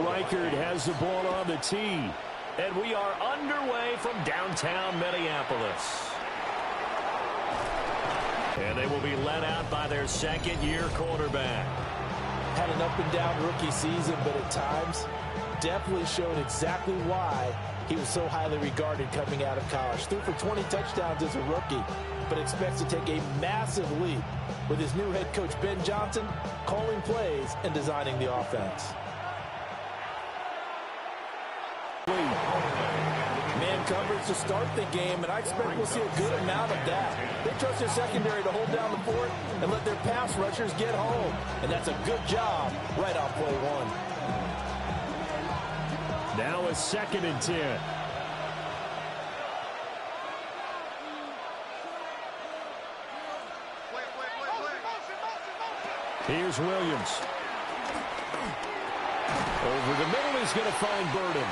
Reichard has the ball on the tee. And we are underway from downtown Minneapolis. And they will be led out by their second-year quarterback. Had an up-and-down rookie season, but at times definitely showed exactly why he was so highly regarded coming out of college. Threw for 20 touchdowns as a rookie, but expects to take a massive leap with his new head coach, Ben Johnson, calling plays and designing the offense. Man coverage to start the game, and I expect we'll see a good amount of that. They trust their secondary to hold down the fort and let their pass rushers get home, and that's a good job right on play one. Now a 2nd and 10. Here's Williams. Over the middle, he's going to find Burden.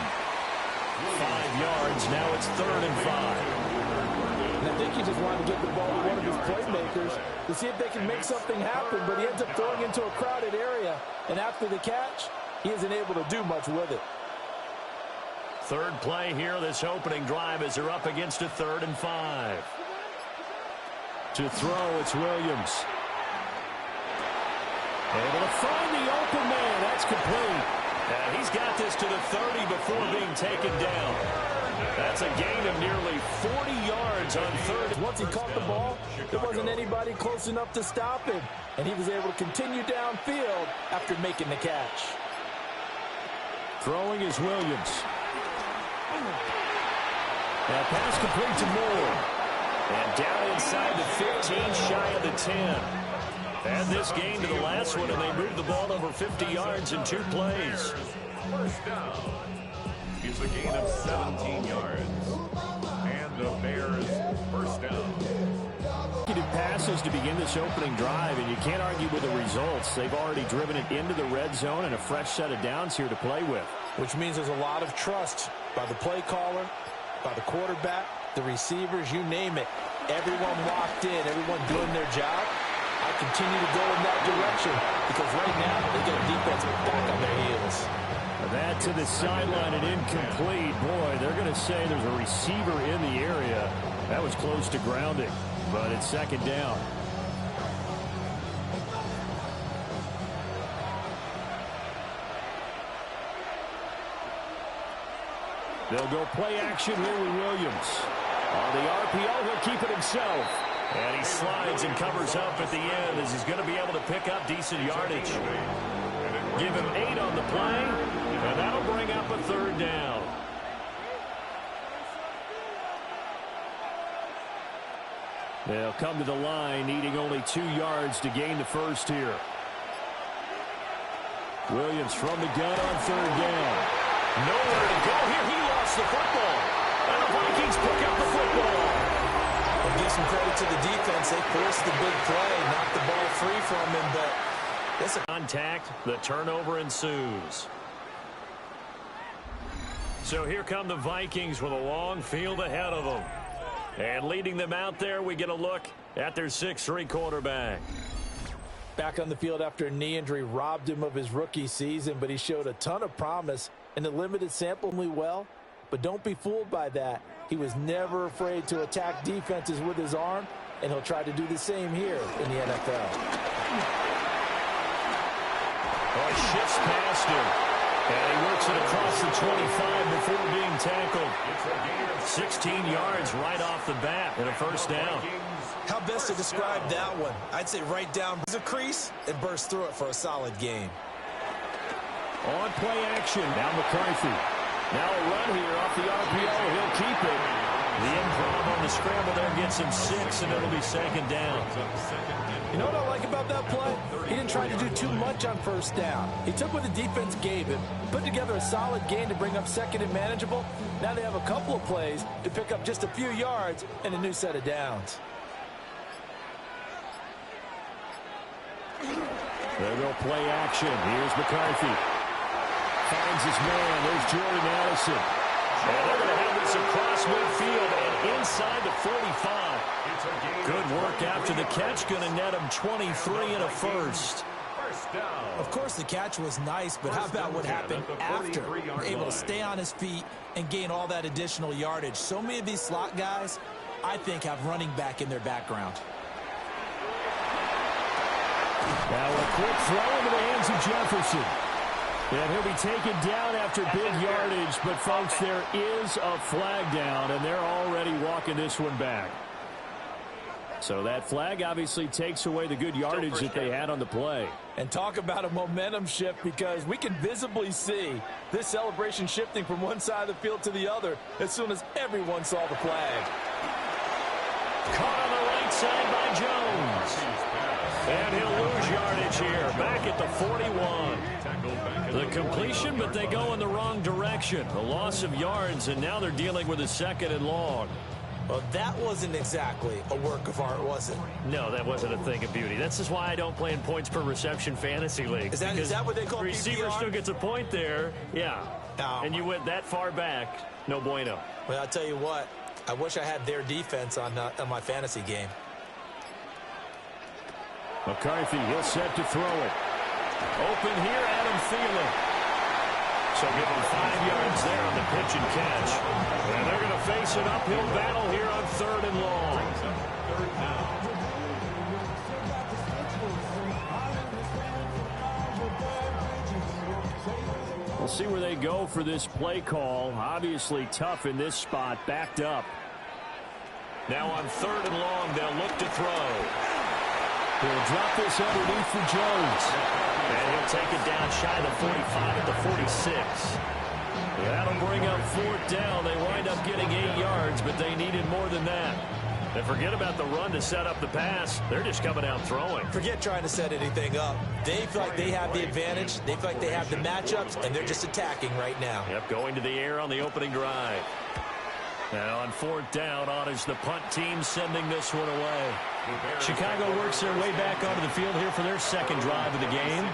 5 yards. Now it's 3rd and 5. And I think he just wanted to get the ball to one of his playmakers to see if they can make something happen, but he ends up throwing into a crowded area. And after the catch, he isn't able to do much with it. Third play here, this opening drive, as they're up against a 3rd and 5. To throw, it's Williams. Able to find the open man. That's complete. And he's got this to the 30 before being taken down. That's a gain of nearly 40 yards on 3rd. Once he caught the ball, there wasn't anybody close enough to stop him. And he was able to continue downfield after making the catch. Throwing is Williams. Now pass complete to Moore. And down inside the 15, shy of the 10. Add this game to the last one, and they moved the ball over 50 yards in 2 plays. First down. It's a gain of 17 yards. And the Bears first down. Passes to begin this opening drive, and you can't argue with the results. They've already driven it into the red zone and a fresh set of downs here to play with. Which means there's a lot of trust by the play caller, by the quarterback, the receivers, you name it. Everyone locked in, everyone doing their job. I continue to go in that direction because right now they get a defense back on their heels. That to the sideline and incomplete. Boy, they're going to say there's a receiver in the area. That was close to grounding, but it's 2nd down. They'll go play action here with Williams. On the RPO, he'll keep it himself. And he slides and covers up at the end as he's going to be able to pick up decent yardage. Give him 8 on the play, and that'll bring up a 3rd down. They'll come to the line, needing only 2 yards to gain the first here. Williams from the gun on 3rd down. Nowhere to go here. He lost the football. And the Vikings pick up the football. I'll give some credit to the defense. They forced the big play, knocked the ball free from him, but that's a contact. The turnover ensues. So here come the Vikings with a long field ahead of them. And leading them out there, we get a look at their 6'3" quarterback. Back on the field after a knee injury robbed him of his rookie season, but he showed a ton of promise in the limited sample well. But don't be fooled by that. He was never afraid to attack defenses with his arm, and he'll try to do the same here in the NFL. Oh, he shifts past him. And he works it across the 25 before being tackled. 16 yards right off the bat and a 1st down. How best to describe that one? I'd say right down the crease and burst through it for a solid game. On play action. Now McCarthy. Now a run here off the RPO. He'll keep it. The improv on the scramble there gets him 6, and it'll be 2nd down. You know what I like about that play? He didn't try to do too much on 1st down. He took what the defense gave him, put together a solid game to bring up 2nd and manageable. Now they have a couple of plays to pick up just a few yards and a new set of downs. They'll go play action. Here's McCarthy. Finds his man. There's Jordan Addison. And they're going to have this across midfield and inside the 45. Good work after the catch. Going to net him 23 and a 1st. down. Of course, the catch was nice, but how about what happened after? Able to stay on his feet and gain all that additional yardage. So many of these slot guys, I think, have running back in their background. Now a quick throw into the hands of Jefferson. And he'll be taken down after big yardage, but folks, there is a flag down, and they're already walking this one back. So that flag obviously takes away the good yardage that they had on the play. And talk about a momentum shift, because we can visibly see this celebration shifting from one side of the field to the other as soon as everyone saw the flag. Caught on the right side by Jones. And he'll lose yardage here, back at the 41. The completion, but they go in the wrong direction. A loss of yards, and now they're dealing with a 2nd and long. Well, that wasn't exactly a work of art, was it? No, that wasn't a thing of beauty. That's just why I don't play in points per reception fantasy leagues. Is that what they call the receiver PPR? still gets a point there, yeah. No. And you went that far back, no bueno. Well, I'll tell you what, I wish I had their defense on my fantasy game. McCarthy, he'll set to throw it. Open here, Adam Thielen. So give him 5 yards there on the pitch and catch. And they're going to face an uphill battle here on 3rd and long. We'll see where they go for this play call. Obviously tough in this spot, backed up. Now on 3rd and long, they'll look to throw. He'll drop this underneath for Jones. And he'll take it down shy of the 45 at the 46. That'll bring up 4th down. They wind up getting 8 yards, but they needed more than that. And forget about the run to set up the pass. They're just coming out throwing. Forget trying to set anything up. They feel like they have the advantage. They feel like they have the matchups, and they're just attacking right now. Yep, going to the air on the opening drive. Now on 4th down, on is the punt team sending this one away. Chicago works their way back onto the field here for their 2nd drive of the game.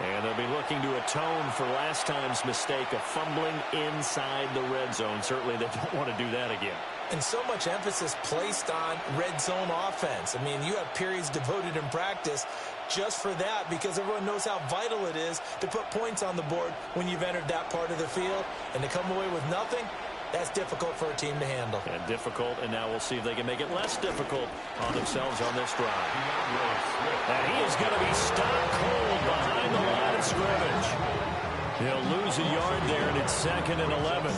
And they'll be looking to atone for last time's mistake of fumbling inside the red zone. Certainly they don't want to do that again. And so much emphasis placed on red zone offense. I mean, you have periods devoted in practice just for that, because everyone knows how vital it is to put points on the board when you've entered that part of the field. And to come away with nothing, that's difficult for a team to handle. And difficult, and now we'll see if they can make it less difficult on themselves on this drive. And he is going to be stopped cold behind the line of scrimmage. He'll lose a yard there, and it's 2nd and 11.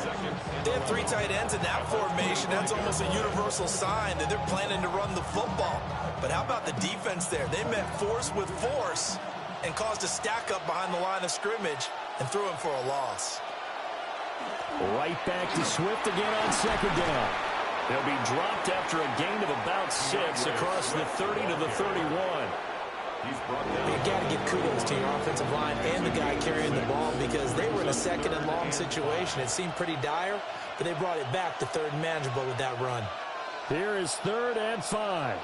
They have 3 tight ends in that formation. That's almost a universal sign that they're planning to run the football. But how about the defense there? They met force with force and caused a stack up behind the line of scrimmage and threw him for a loss. Right back to Swift again on 2nd down. They'll be dropped after a gain of about 6 across the 30 to the 31. You got to give kudos to your offensive line and the guy carrying the ball, because they were in a 2nd and long situation. It seemed pretty dire, but they brought it back to 3rd and manageable with that run. Here is 3rd and 5.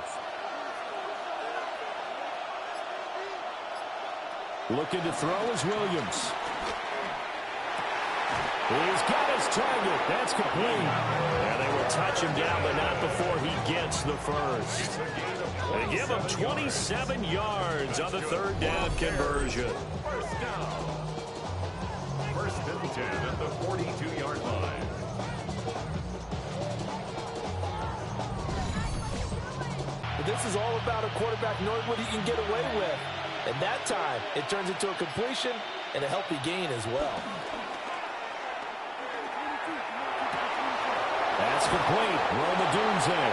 Looking to throw is Williams. He's got his target. That's complete. And they will touch him down, but not before he gets the first. They give him 27 yards on the 3rd down conversion. First down. 1st and 10 at the 42-yard line. This is all about a quarterback knowing what he can get away with. And that time, it turns into a completion and a healthy gain as well. That's complete. Romadoon's in.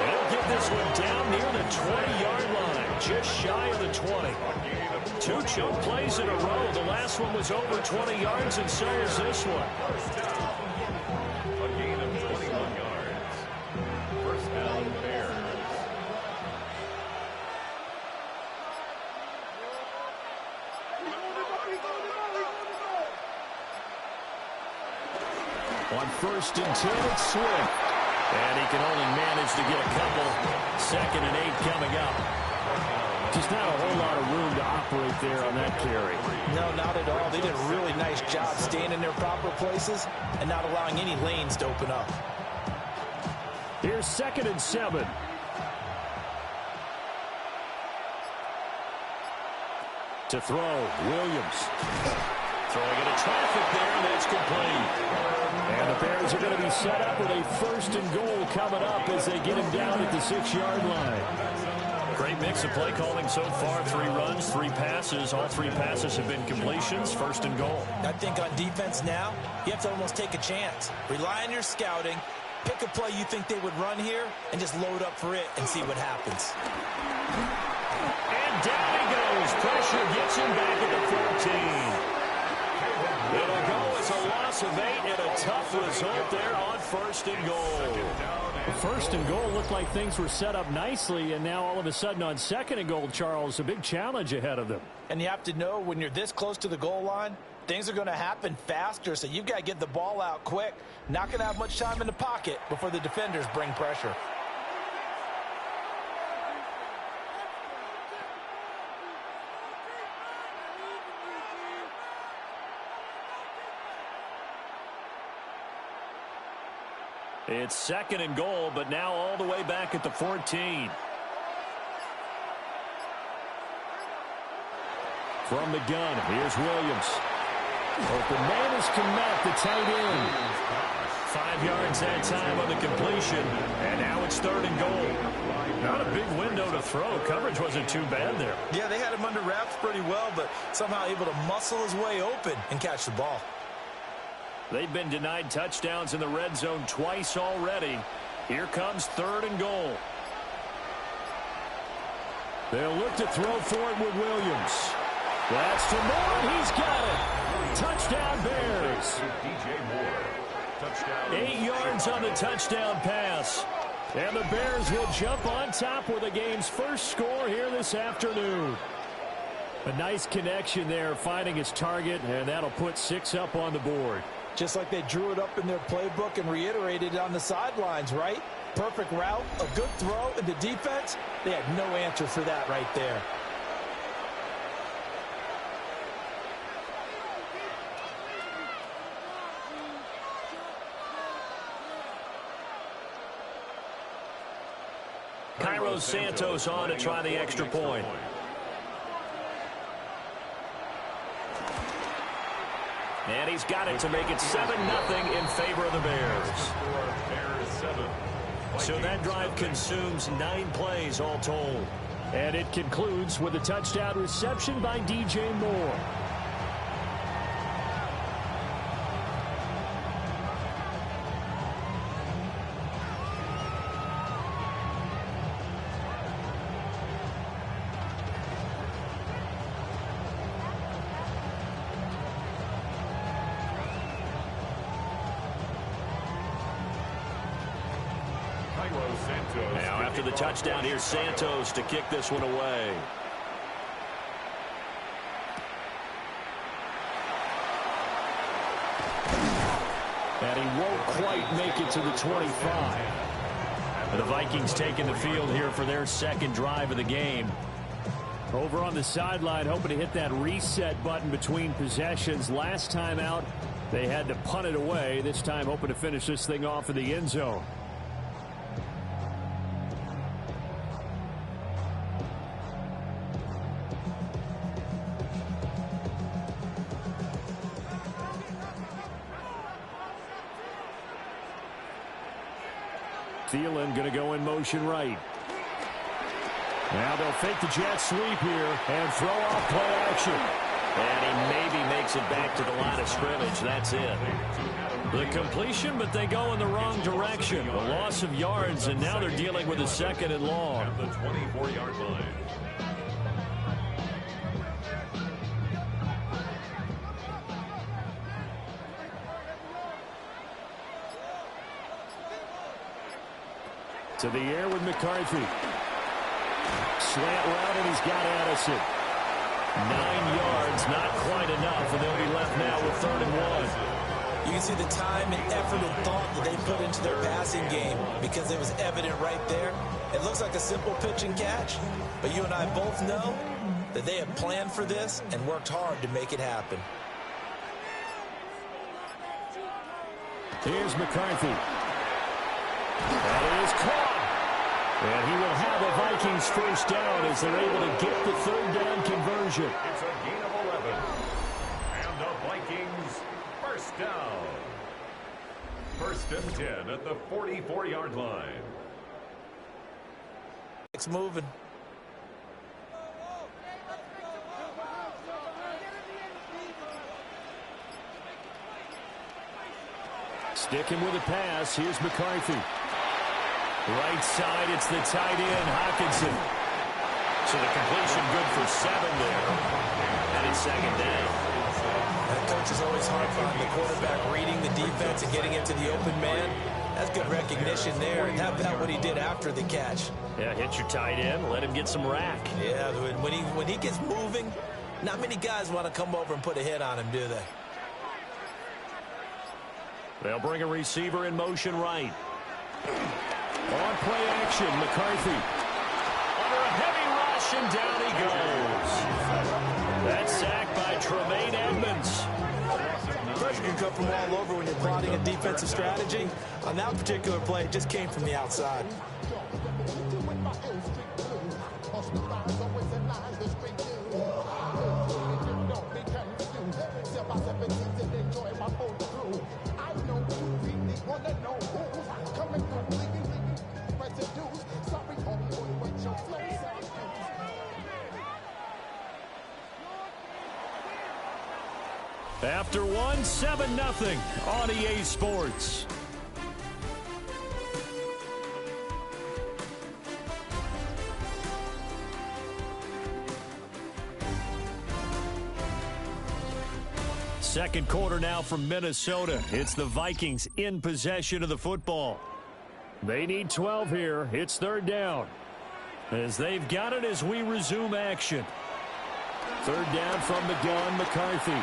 They'll get this one down near the 20-yard line, just shy of the 20. 2 choke plays in a row. The last one was over 20 yards, and so is this one. A gain of 21 yards. First down, Bears. On 1st and 10, it's Swift. And he can only manage to get a couple. 2nd and 8 coming up. Just not a whole lot of room to operate there on that carry. No, not at all. They did a really nice job staying in their proper places and not allowing any lanes to open up. Here's 2nd and 7. To throw, Williams. Throwing into traffic there, and that's complete. And the Bears are going to be set up with a 1st and goal coming up as they get him down at the 6-yard line. Great mix of play calling so far. 3 runs, 3 passes. All 3 passes have been completions. 1st and goal. I think on defense now, you have to almost take a chance. Rely on your scouting. Pick a play you think they would run here and just load up for it and see what happens. And down he goes. Pressure gets him back at the 14. It'll go as a loss of 8 and a tough result there on 1st and goal. 1st and goal looked like things were set up nicely, and now all of a sudden on 2nd and goal, Charles, a big challenge ahead of them. And you have to know when you're this close to the goal line, things are going to happen faster, so you've got to get the ball out quick. Not going to have much time in the pocket before the defenders bring pressure. It's 2nd and goal, but now all the way back at the 14. From the gun, here's Williams. Open man is to Matt, the tight end. 5 yards that time on the completion, and now it's 3rd and goal. Not a big window to throw. Coverage wasn't too bad there. Yeah, they had him under wraps pretty well, but somehow able to muscle his way open and catch the ball. They've been denied touchdowns in the red zone twice already. Here comes 3rd and goal. They'll look to throw for it with Williams. That's to Moore. He's got it. Touchdown Bears. 8 yards on the touchdown pass. And the Bears will jump on top with the game's first score here this afternoon. A nice connection there, finding his target, and that'll put 6 up on the board. Just like they drew it up in their playbook and reiterated it on the sidelines, right? Perfect route, a good throw, and the defense, they had no answer for that right there. Cairo Santos on to try the extra point. And he's got it to make it 7-0 in favor of the Bears. So that drive consumes 9 plays all told. And it concludes with a touchdown reception by DJ Moore. Now after the touchdown, here's Santos to kick this one away. And he won't quite make it to the 25. The Vikings taking the field here for their 2nd drive of the game. Over on the sideline, hoping to hit that reset button between possessions. Last time out, they had to punt it away. This time hoping to finish this thing off in the end zone. Thielen going to go in motion right. Now they'll fake the jet sweep here and throw off play action. And he maybe makes it back to the line of scrimmage. That's it. The completion, but they go in the wrong direction. A loss of yards, and now they're dealing with a 2nd and long. At the 24-yard line. To the air with McCarthy. Slant route, and he's got Addison. 9 yards, not quite enough, and they'll be left now with 3rd and 1. You can see the time and effort and thought that they put into their passing game because it was evident right there. It looks like a simple pitch and catch, but you and I both know that they have planned for this and worked hard to make it happen. Here's McCarthy. That is caught. And he will have a Vikings first down as they're able to get the third down conversion. It's a gain of 11. And the Vikings first down. First and 10 at the 44-yard line. It's moving. Sticking with a pass. Here's McCarthy. Right side, it's the tight end, Hockenson. So the completion good for 7 there. And it's second down. That coach is always hard on the quarterback reading the defense and getting into the open man. That's good recognition there. And how about what he did after the catch? Yeah, hit your tight end, let him get some rack. Yeah, when he gets moving, not many guys want to come over and put a hit on him, do they? They'll bring a receiver in motion right. On play action, McCarthy. Under a heavy rush, and down he goes. That's sacked by Tremaine Edmonds. Pressure can come from all over when you're plotting a defensive strategy. On that particular play, it just came from the outside. After one, 7-0 on EA Sports. Second quarter now from Minnesota. It's the Vikings in possession of the football. They need 12 here. It's third down. As they've got it as we resume action. Third down from the gun, McCarthy.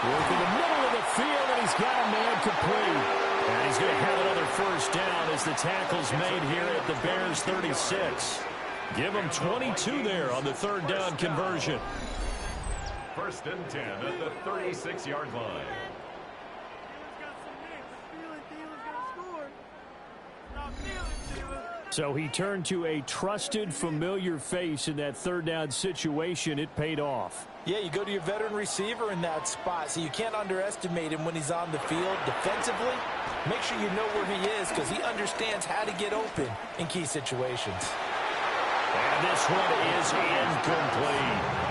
Working the middle of the field, and he's got a man complete. And he's going to have another first down as the tackle's made here at the Bears 36. Give him 22 there on the third down conversion. First and 10 at the 36-yard line. So he turned to a trusted, familiar face in that third down situation. It paid off. Yeah, you go to your veteran receiver in that spot, so you can't underestimate him when he's on the field defensively. Make sure you know where he is because he understands how to get open in key situations. And this one is incomplete.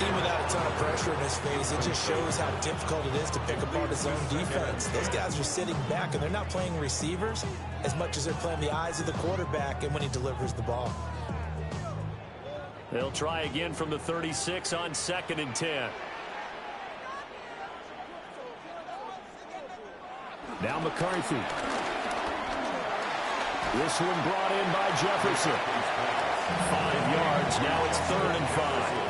Even without a ton of pressure in his face, it just shows how difficult it is to pick apart his own defense. Those guys are sitting back, and they're not playing receivers as much as they're playing the eyes of the quarterback and when he delivers the ball. They'll try again from the 36 on 2nd and 10. Now McCarthy. This one brought in by Jefferson. 5 yards. Now it's 3rd and 5.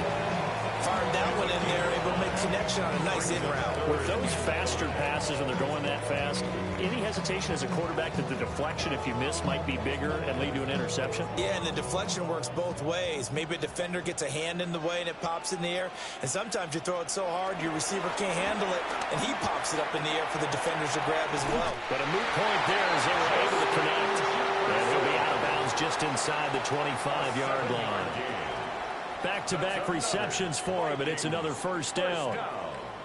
Fired that one in there, able to make connection on a nice in route. With those faster passes when they're going that fast, any hesitation as a quarterback that the deflection, if you miss, might be bigger and lead to an interception? Yeah, and the deflection works both ways. Maybe a defender gets a hand in the way and it pops in the air, and sometimes you throw it so hard your receiver can't handle it, and he pops it up in the air for the defenders to grab as well. But a moot point there as they were able to connect. And he'll be out of bounds just inside the 25-yard line. Back-to-back receptions for him, and it's another first down.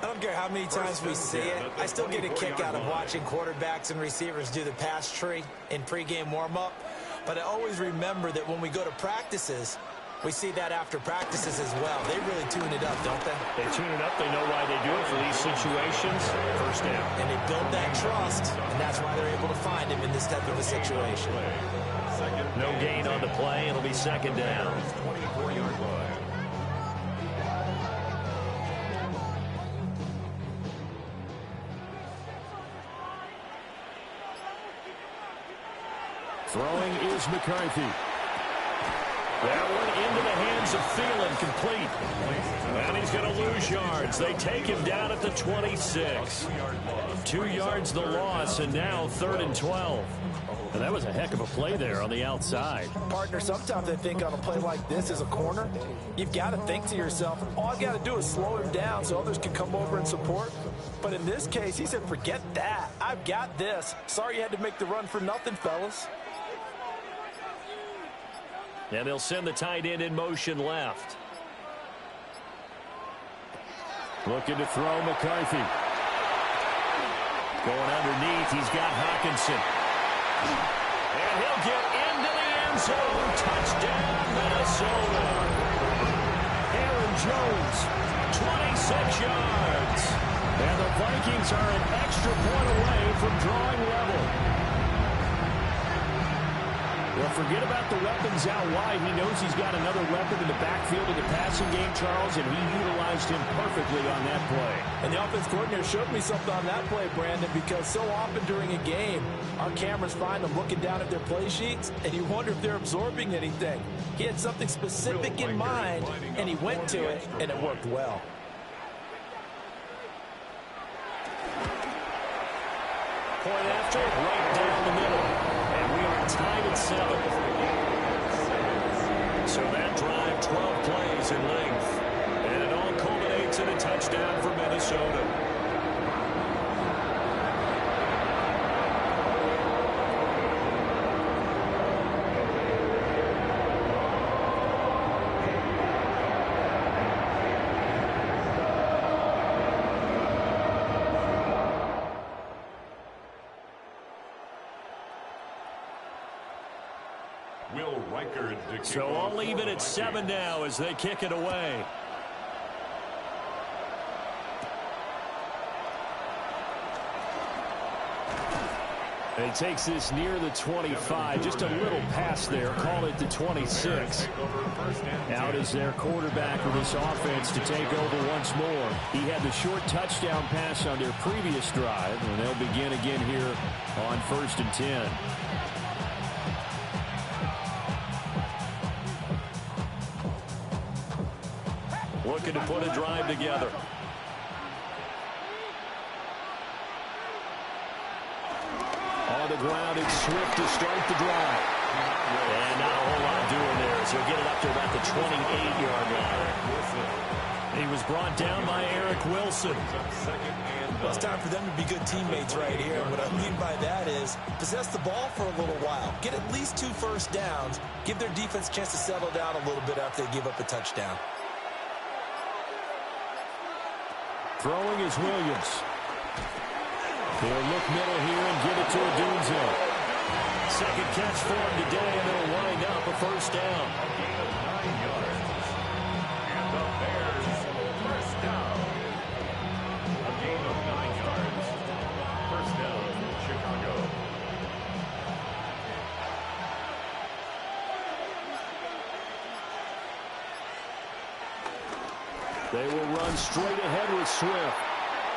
I don't care how many times we see it. I still get a kick out of watching quarterbacks and receivers do the pass tree in pregame warm-up. But I always remember that when we go to practices, we see that after practices as well. They really tune it up, don't they? They tune it up. They know why they do it for these situations. First down. And they build that trust, and that's why they're able to find him in this type of a situation. No gain on the play. It'll be second down. 24-yard line. Throwing is McCarthy. That one into the hands of Thielen, complete. And he's going to lose yards. They take him down at the 26. 2 yards the loss, and now 3rd and 12. And that was a heck of a play there on the outside. Partner, sometimes I think on a play like this as a corner, you've got to think to yourself, all I got to do is slow him down so others can come over and support. But in this case, he said, forget that. I've got this. Sorry you had to make the run for nothing, fellas. And they'll send the tight end in motion left. Looking to throw McCarthy. Going underneath, he's got Hawkinson. And he'll get into the end zone. Touchdown, Minnesota. Aaron Jones, 26 yards. and the Vikings are an extra point away from drawing level. Well, forget about the weapons out wide. He knows he's got another weapon in the backfield of the passing game, Charles, and he utilized him perfectly on that play. And the offense coordinator showed me something on that play, Brandon, because so often during a game, our cameras find them looking down at their play sheets, and you wonder if they're absorbing anything. He had something specific in mind, and he went to it, and it worked well. Point after, right down the middle. And we are tied at 7. So that drive, 12 plays in length. And it all culminates in a touchdown for Minnesota. So all even at 7 now as they kick it away. And he takes this near the 25, just a little pass there, call it the 26. Out is their quarterback of this offense to take over once more. He had the short touchdown pass on their previous drive, and they'll begin again here on 1st and 10. Looking to put a drive together. On the ground, it's Swift to start the drive. And not a whole lot doing there as he'll get it up to about the 28-yard line. He was brought down by Eric Wilson. Well, it's time for them to be good teammates right here. And what I mean by that is possess the ball for a little while. Get at least 2 first downs. Give their defense a chance to settle down a little bit after they give up a touchdown. Throwing is Williams. He'll look middle here and give it to Odunze. Second catch for him today, and it'll wind up a first down. And the Bears, first down. A gain of 9 yards. First down, Chicago. They will run straight ahead with Swift.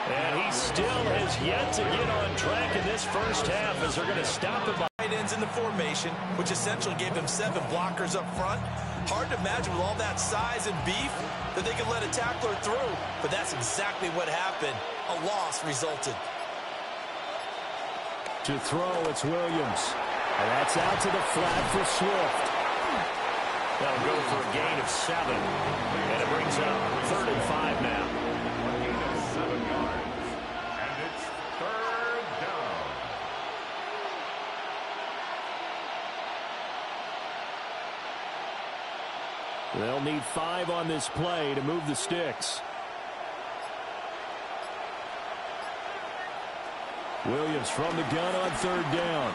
And he still has yet to get on track in this first half as they're going to stop him. Tight ends in the formation, which essentially gave them 7 blockers up front. Hard to imagine with all that size and beef that they could let a tackler through. But that's exactly what happened. A loss resulted. To throw, it's Williams. And that's out to the flat for Swift. That'll go for a gain of 7. And it brings up 3rd and 5 now. A gain of 7 yards. And it's 3rd down. They'll need 5 on this play to move the sticks. Williams from the gun on 3rd down.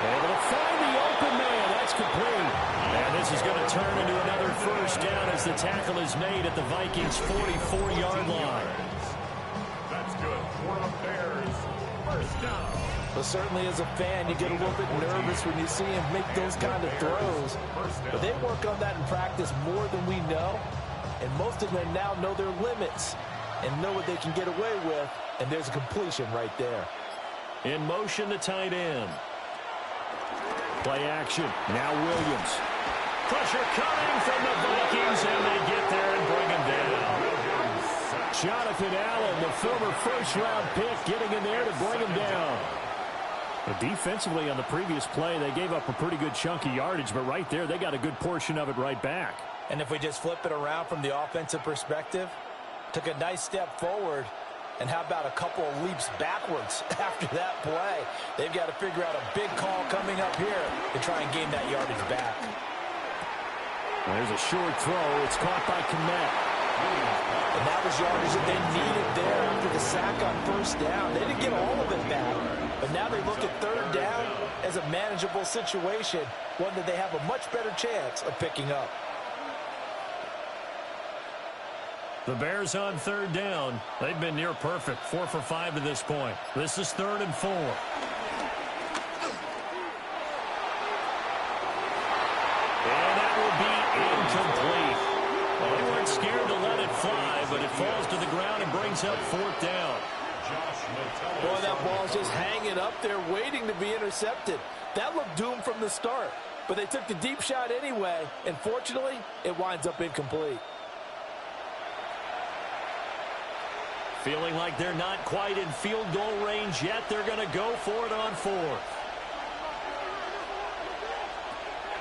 Able to find the open man. That's complete. And this is going to turn into another first down as the tackle is made at the Vikings' 44-yard line. That's good for the Bears. First down. But certainly as a fan, you get a little bit nervous when you see him make those kind of throws. But they work on that in practice more than we know. And most of them now know their limits and know what they can get away with. And there's a completion right there. In motion, the tight end. Play action. Now Williams. Pressure coming from the Vikings, and they get there and bring him down. Jonathan Allen, the former first-round pick, getting in there to bring him down. But defensively on the previous play, they gave up a pretty good chunk of yardage, but right there, they got a good portion of it right back. And if we just flip it around from the offensive perspective, took a nice step forward And how about a couple of leaps backwards after that play? They've got to figure out a big call coming up here to try and gain that yardage back. There's a short throw. It's caught by Kmet. And that was yardage that they needed there after the sack on first down. They didn't get all of it back, but now they look at third down as a manageable situation, one that they have a much better chance of picking up. The Bears on third down. They've been near perfect, 4 for 5 to this point. This is 3rd and 4. And that will be incomplete. Well, they weren't scared to let it fly, but it falls to the ground and brings up 4th down. Boy, that ball's just hanging up there waiting to be intercepted. That looked doomed from the start, but they took the deep shot anyway, and fortunately, it winds up incomplete. Feeling like they're not quite in field goal range yet. They're going to go for it on 4th.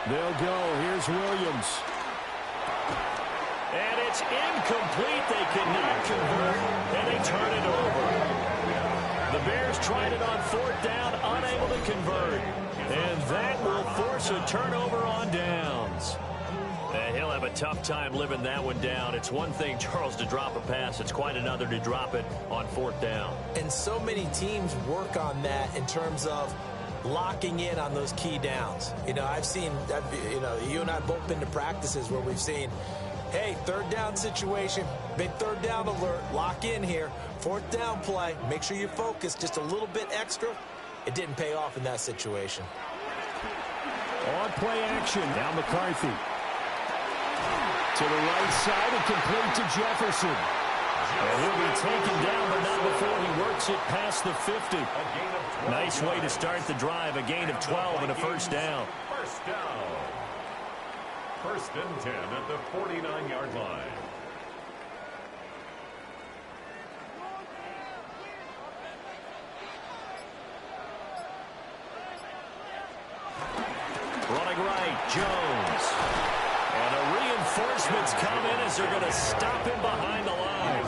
They'll go. Here's Williams. And it's incomplete. They cannot convert, and they turn it over. The Bears tried it on 4th down, unable to convert. And that will force a turnover on downs. He'll have a tough time living that one down. It's one thing, Charles, to drop a pass. It's quite another to drop it on 4th down. And so many teams work on that in terms of locking in on those key downs. You know, you and I have both been to practices where we've seen, hey, 3rd down situation, big 3rd down alert, lock in here, 4th down play, make sure you focus just a little bit extra. It didn't pay off in that situation. On play action, now McCarthy. To the right side and complete to Jefferson. And he'll be taken down, but not before he works it past the 50. Nice way to start the drive. A gain of 12 and a 1st down. 1st and 10 at the 49-yard line. Running right, Jones. And a reinforcements come in as they're going to stop him behind the line.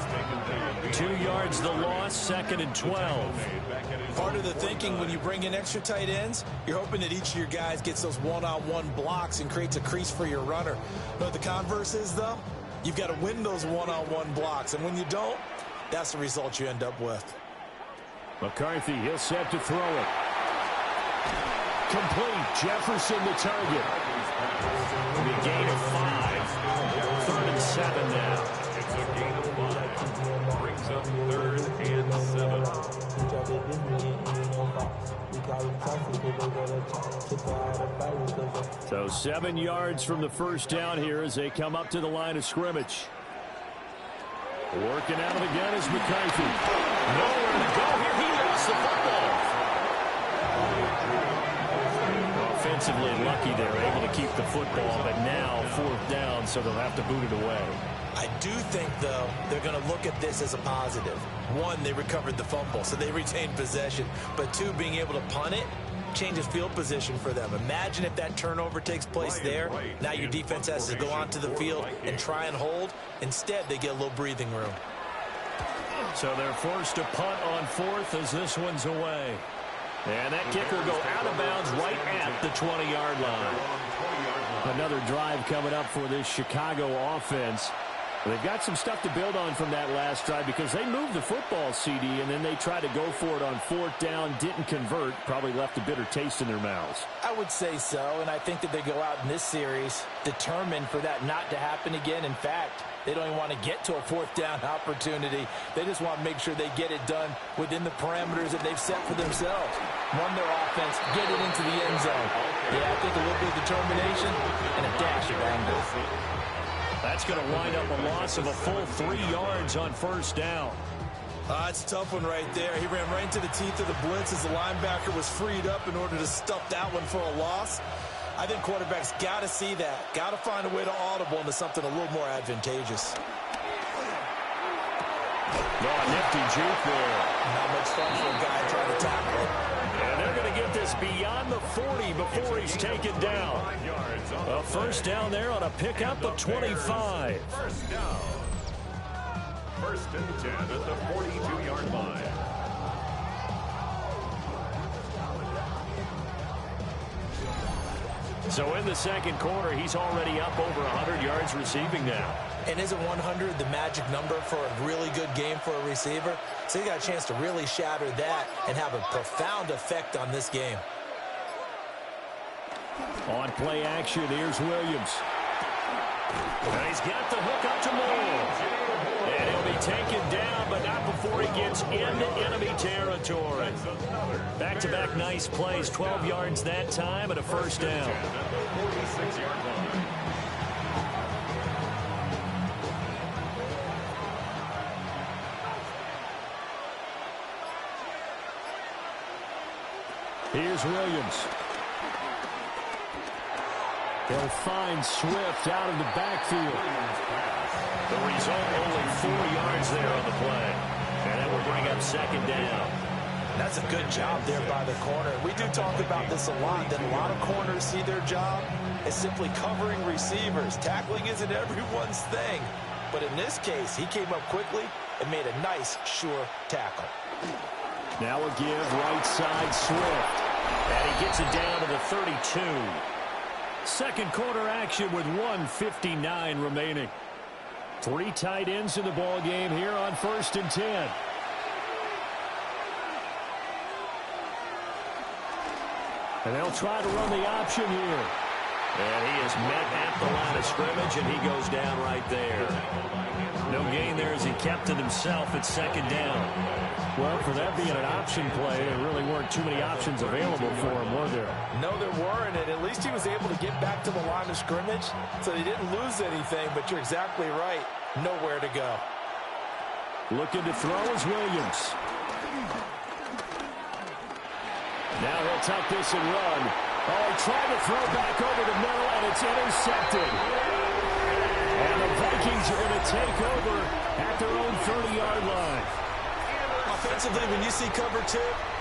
2 yards the loss, 2nd and 12. Part of the thinking when you bring in extra tight ends, you're hoping that each of your guys gets those one-on-one blocks and creates a crease for your runner. But the converse is, though, you've got to win those one-on-one blocks. And when you don't, that's the result you end up with. McCarthy, he'll set to throw it. Complete. Jefferson the target. The gain of 5. 3rd and 7 now. It's a gain of 5. Brings up 3rd and 7. So 7 yards from the 1st down here as they come up to the line of scrimmage. Working out of the gun is McCarthy. Nowhere to go here. He lost the football. Offensively lucky they're able to keep the football, but now 4th down, so they'll have to boot it away. I do think, though, they're going to look at this as a positive. 1, they recovered the fumble, so they retained possession. But 2, being able to punt it changes field position for them. Imagine if that turnover takes place there. Now your defense has to go onto the field and try and hold. Instead, they get a little breathing room. So they're forced to punt on 4th as this one's away. And that kick will go out of bounds right at the 20-yard line. Another drive coming up for this Chicago offense. They've got some stuff to build on from that last drive because they moved the football, CD, and then they tried to go for it on 4th down, didn't convert, probably left a bitter taste in their mouths. I would say so, and I think that they go out in this series determined for that not to happen again. In fact, they don't even want to get to a 4th down opportunity. They just want to make sure they get it done within the parameters that they've set for themselves. Run their offense, get it into the end zone. Yeah, I think a little bit of determination and a dash of anger. That's going to wind up a loss of a full 3 yards on 1st down. It's a tough one right there. He ran right into the teeth of the blitz as the linebacker was freed up in order to stuff that one for a loss. I think quarterbacks got to see that. Got to find a way to audible into something a little more advantageous. Nifty juke there. Not much fun for a guy trying to tackle it. And they're going to get this beyond the 40 before he's taken down. A 1st down there on a pickup of 25. 1st First and 10 at the 42-yard line. So in the second quarter, he's already up over 100 yards receiving now. And isn't 100 the magic number for a really good game for a receiver? So he got a chance to really shatter that and have a profound effect on this game. On play action, here's Williams. And he's got the hook up to Moore. And he'll be taken down, but not before he gets into enemy territory. Back-to-back nice plays, 12 yards that time and a first down. 46-yard line. Here's Williams. They'll find Swift out of the backfield. The result, only 4 yards there on the play. And that will bring up second down. That's a good job there by the corner. We do talk about this a lot, that a lot of corners see their job as simply covering receivers. Tackling isn't everyone's thing. But in this case, he came up quickly and made a nice, sure tackle. Now a give right side Swift. And he gets it down to the 32. Second quarter action with 1:59 remaining. 3 tight ends in the ball game here on 1st and 10. And they'll try to run the option here. And he is met at the line of scrimmage, and he goes down right there. No gain there as he kept it himself at second down. Well, for that being an option play, there really weren't too many options available for him, were there? No, there weren't, and at least he was able to get back to the line of scrimmage, so he didn't lose anything, but you're exactly right. Nowhere to go. Looking to throw is Williams. Now he'll tuck this and run. Oh, he tried to throw back over the middle, and it's intercepted. And the Vikings are going to take over at their own 30-yard line. Offensively, when you see cover 2,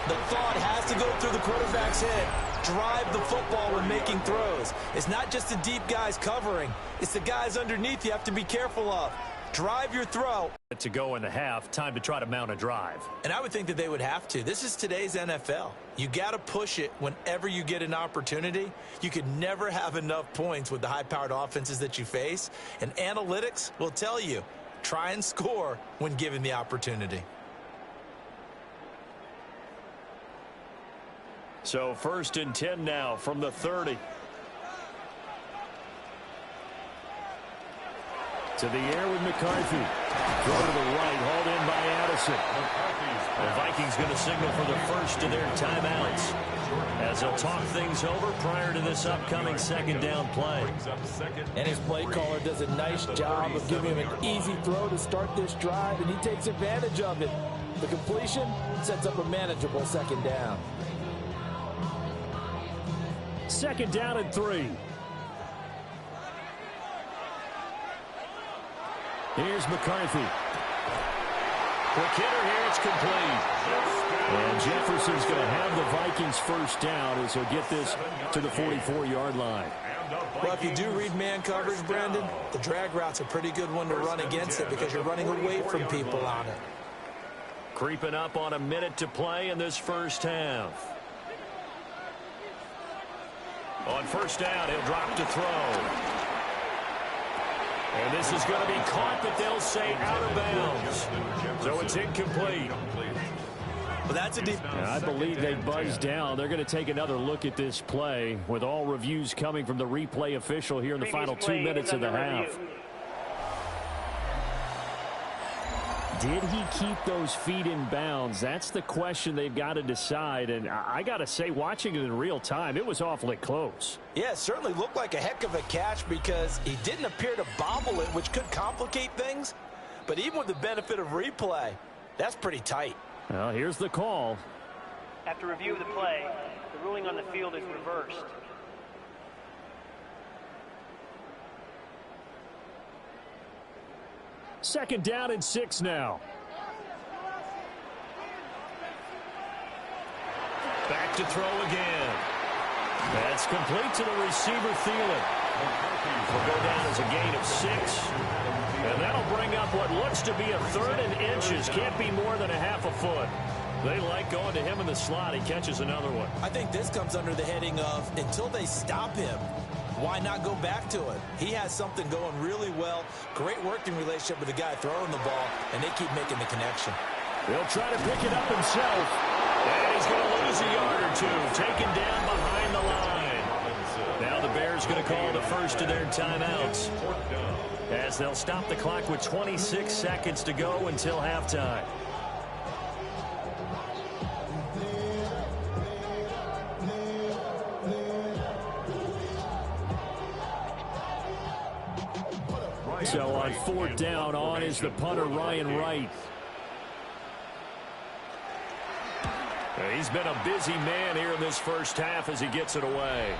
the thought has to go through the quarterback's head. Drive the football when making throws. It's not just the deep guys covering. It's the guys underneath you have to be careful of. Drive your throw. To go in the half, time to try to mount a drive. And I would think that they would have to. This is today's NFL. You got to push it whenever you get an opportunity. You could never have enough points with the high-powered offenses that you face. And analytics will tell you, try and score when given the opportunity. So 1st and 10 now from the 30. To the air with McCarthy. Throw to the right, hauled in by Addison. The Vikings going to signal for the first of their timeouts as they'll talk things over prior to this upcoming second down play. And his play caller does a nice job of giving him an easy throw to start this drive, and he takes advantage of it. The completion sets up a manageable second down. Second down and 3. Here's McCarthy. Quick hitter here, it's complete. And Jefferson's going to have the Vikings first down as he'll get this to the 44-yard line. Well, if you do read man coverage, Brandon, the drag route's a pretty good one to run against it because you're running away from people on it. Creeping up on a minute to play in this first half. On first down, he'll drop to throw. And this is going to be caught, but they'll say out of bounds. So it's incomplete. Well, that's a deep. I believe they buzzed down. They're going to take another look at this play with all reviews coming from the replay official here in the final 2 minutes of the half. Did he keep those feet in bounds? That's the question they've got to decide. And I got to say, watching it in real time, it was awfully close. Yeah, it certainly looked like a heck of a catch because he didn't appear to bobble it, which could complicate things. But even with the benefit of replay, that's pretty tight. Well, here's the call. After review of the play, the ruling on the field is reversed. Second down and 6 now. Back to throw again. That's complete to the receiver, Thielen. Will go down as a gain of 6. And that'll bring up what looks to be a 3rd and inches. Can't be more than a half a foot. They like going to him in the slot. He catches another one. I think this comes under the heading of until they stop him, why not go back to it? He has something going really well. Great working relationship with the guy throwing the ball, and they keep making the connection. He'll try to pick it up himself. And he's going to lose a yard or two. Taken down behind the line. Now the Bears going to call the first of their timeouts, as they'll stop the clock with 26 seconds to go until halftime. So on 4th down, on is the punter, Ryan Wright. He's been a busy man here in this first half as he gets it away.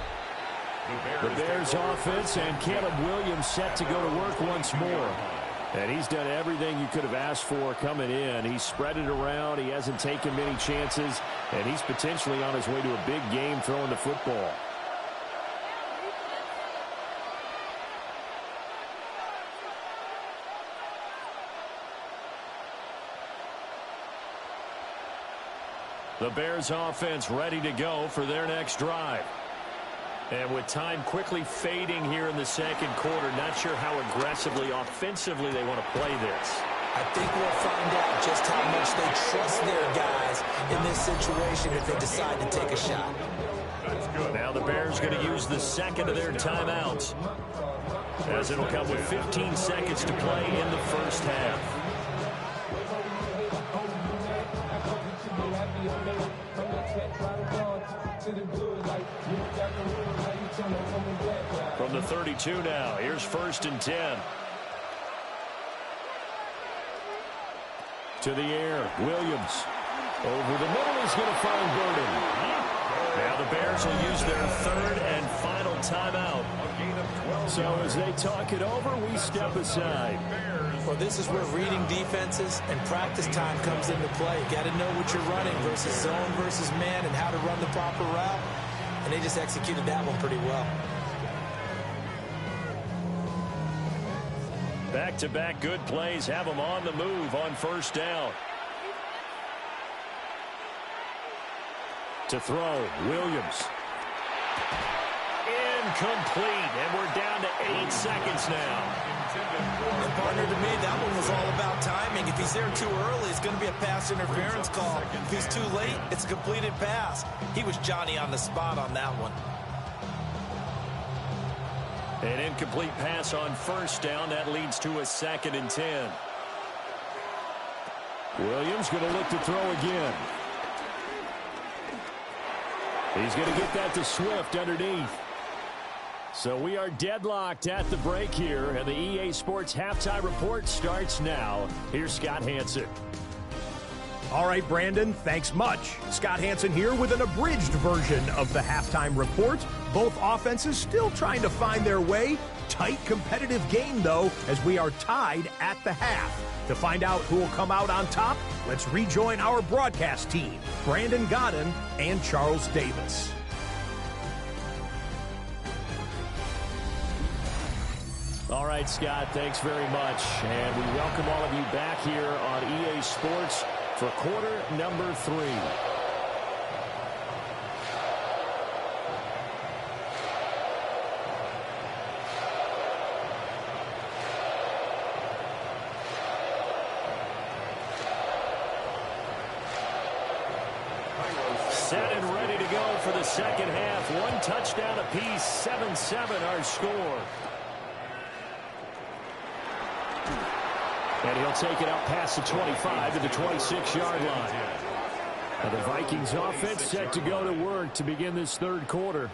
The Bears offense and Caleb Williams set to go to work once more. And he's done everything you could have asked for coming in. He's spread it around. He hasn't taken many chances. And he's potentially on his way to a big game throwing the football. The Bears offense ready to go for their next drive. And with time quickly fading here in the second quarter, not sure how aggressively, offensively they want to play this. I think we'll find out just how much they trust their guys in this situation if they decide to take a shot. Now the Bears going to use the second of their timeouts, as it'll come with 15 seconds to play in the first half. From the 32 now, here's 1st and 10. To the air, Williams. Over the middle, he's going to find Burden. Now the Bears will use their 3rd and final timeout. So as they talk it over, we step aside. Well, this is where reading defenses and practice time comes into play. You got to know what you're running versus zone versus man and how to run the proper route. And they just executed that one pretty well. Back-to-back good plays have them on the move on 1st down. To throw, Williams. Incomplete, and we're down to 8 seconds now. And partner, to me, that one was all about timing. If he's there too early, it's going to be a pass interference call. If he's too late, it's a completed pass. He was Johnny on the spot on that one. An incomplete pass on 1st down. That leads to a 2nd and 10. Williams going to look to throw again. He's going to get that to Swift underneath. So we are deadlocked at the break here, and the EA Sports Halftime Report starts now. Here's Scott Hanson. All right, Brandon, thanks much. Scott Hanson here with an abridged version of the Halftime Report. Both offenses still trying to find their way. Tight, competitive game, though, as we are tied at the half. To find out who will come out on top, let's rejoin our broadcast team, Brandon Godden and Charles Davis. All right, Scott, thanks very much. And we welcome all of you back here on EA Sports for quarter number 3. Set and ready to go for the second half. 1 touchdown apiece, 7-7 our score. And he'll take it up past the 25 to the 26-yard line. And the Vikings offense set to go to work to begin this 3rd quarter.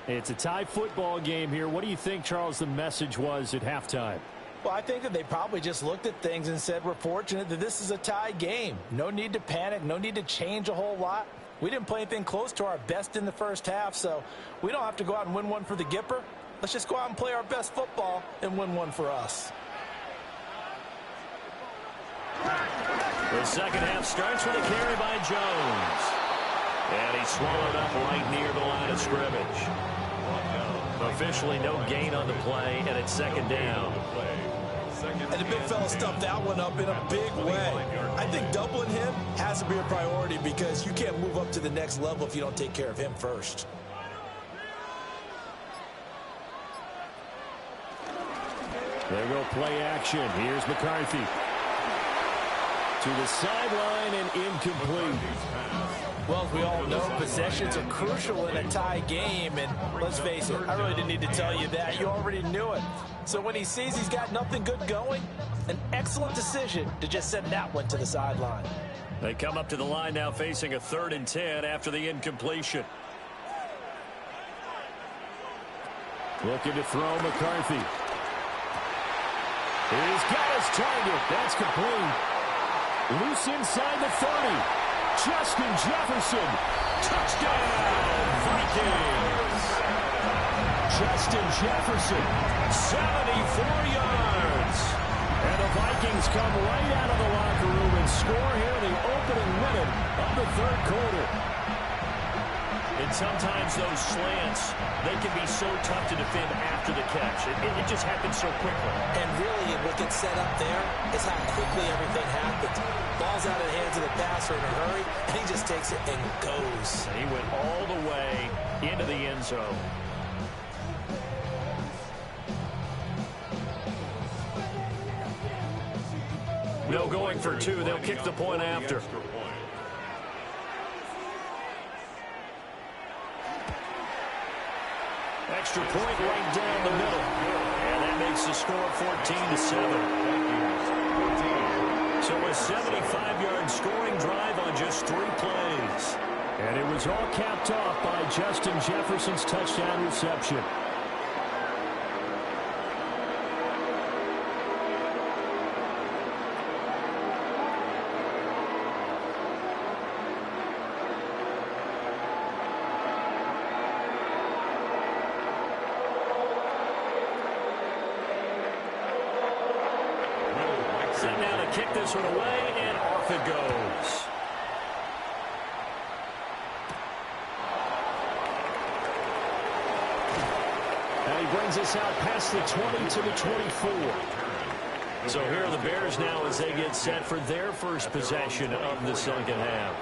It's a tie football game here. What do you think, Charles, the message was at halftime? Well, I think that they probably just looked at things and said, we're fortunate that this is a tie game. No need to panic. No need to change a whole lot. We didn't play anything close to our best in the first half, so we don't have to go out and win one for the Gipper. Let's just go out and play our best football and win one for us. The second half starts with a carry by Jones. And he's swallowed up right near the line of scrimmage. Officially no gain on the play, and it's second down. And the big fella stuffed that one up in a big way. I think doubling him has to be a priority because you can't move up to the next level if you don't take care of him first. There go play action. Here's McCarthy. To the sideline and incomplete. Well, as we all know, possessions are crucial in a tie game. And let's face it, I really didn't need to tell you that. You already knew it. So when he sees he's got nothing good going, an excellent decision to just send that one to the sideline. They come up to the line now facing a 3rd and 10 after the incompletion. Looking to throw McCarthy. He's got his target. That's complete. Loose inside the 30. Justin Jefferson. Touchdown, Vikings. Justin Jefferson. 74 yards. And the Vikings come right out of the locker room and score here in the opening minute of the 3rd quarter. And sometimes those slants, they can be so tough to defend after the catch. It just happens so quickly. And really, what gets set up there is how quickly everything happens. Ball's out of the hands of the passer in a hurry, and he just takes it and goes. And he went all the way into the end zone. No going for 2. They'll kick the point after. Extra point right down the middle. And that makes the score 14-7. So a 75-yard scoring drive on just 3 plays. And it was all capped off by Justin Jefferson's touchdown reception. Kick this one away, and off it goes. And he brings us out past the 20 to the 24. So here are the Bears now as they get set for their first possession of the second half.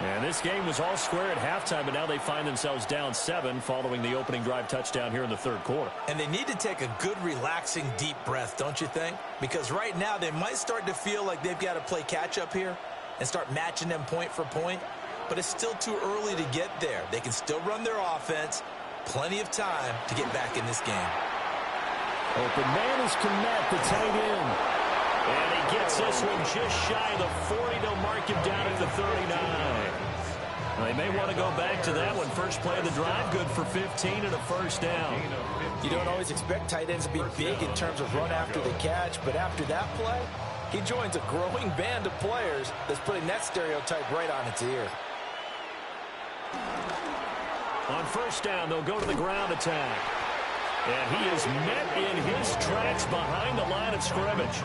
And this game was all square at halftime, but now they find themselves down 7 following the opening drive touchdown here in the 3rd quarter. And they need to take a good, relaxing, deep breath, don't you think? Because right now they might start to feel like they've got to play catch-up here and start matching them point for point. But it's still too early to get there. They can still run their offense. Plenty of time to get back in this game. Open man is Komet, the tight end. And he gets this one just shy of the 40. They'll mark him down at the 39. They may want to go back to that one. First play of the drive, good for 15 and a first down. You don't always expect tight ends to be big in terms of run after the catch, but after that play, he joins a growing band of players that's putting that stereotype right on its ear. On first down, they'll go to the ground attack. And he is met in his tracks behind the line of scrimmage.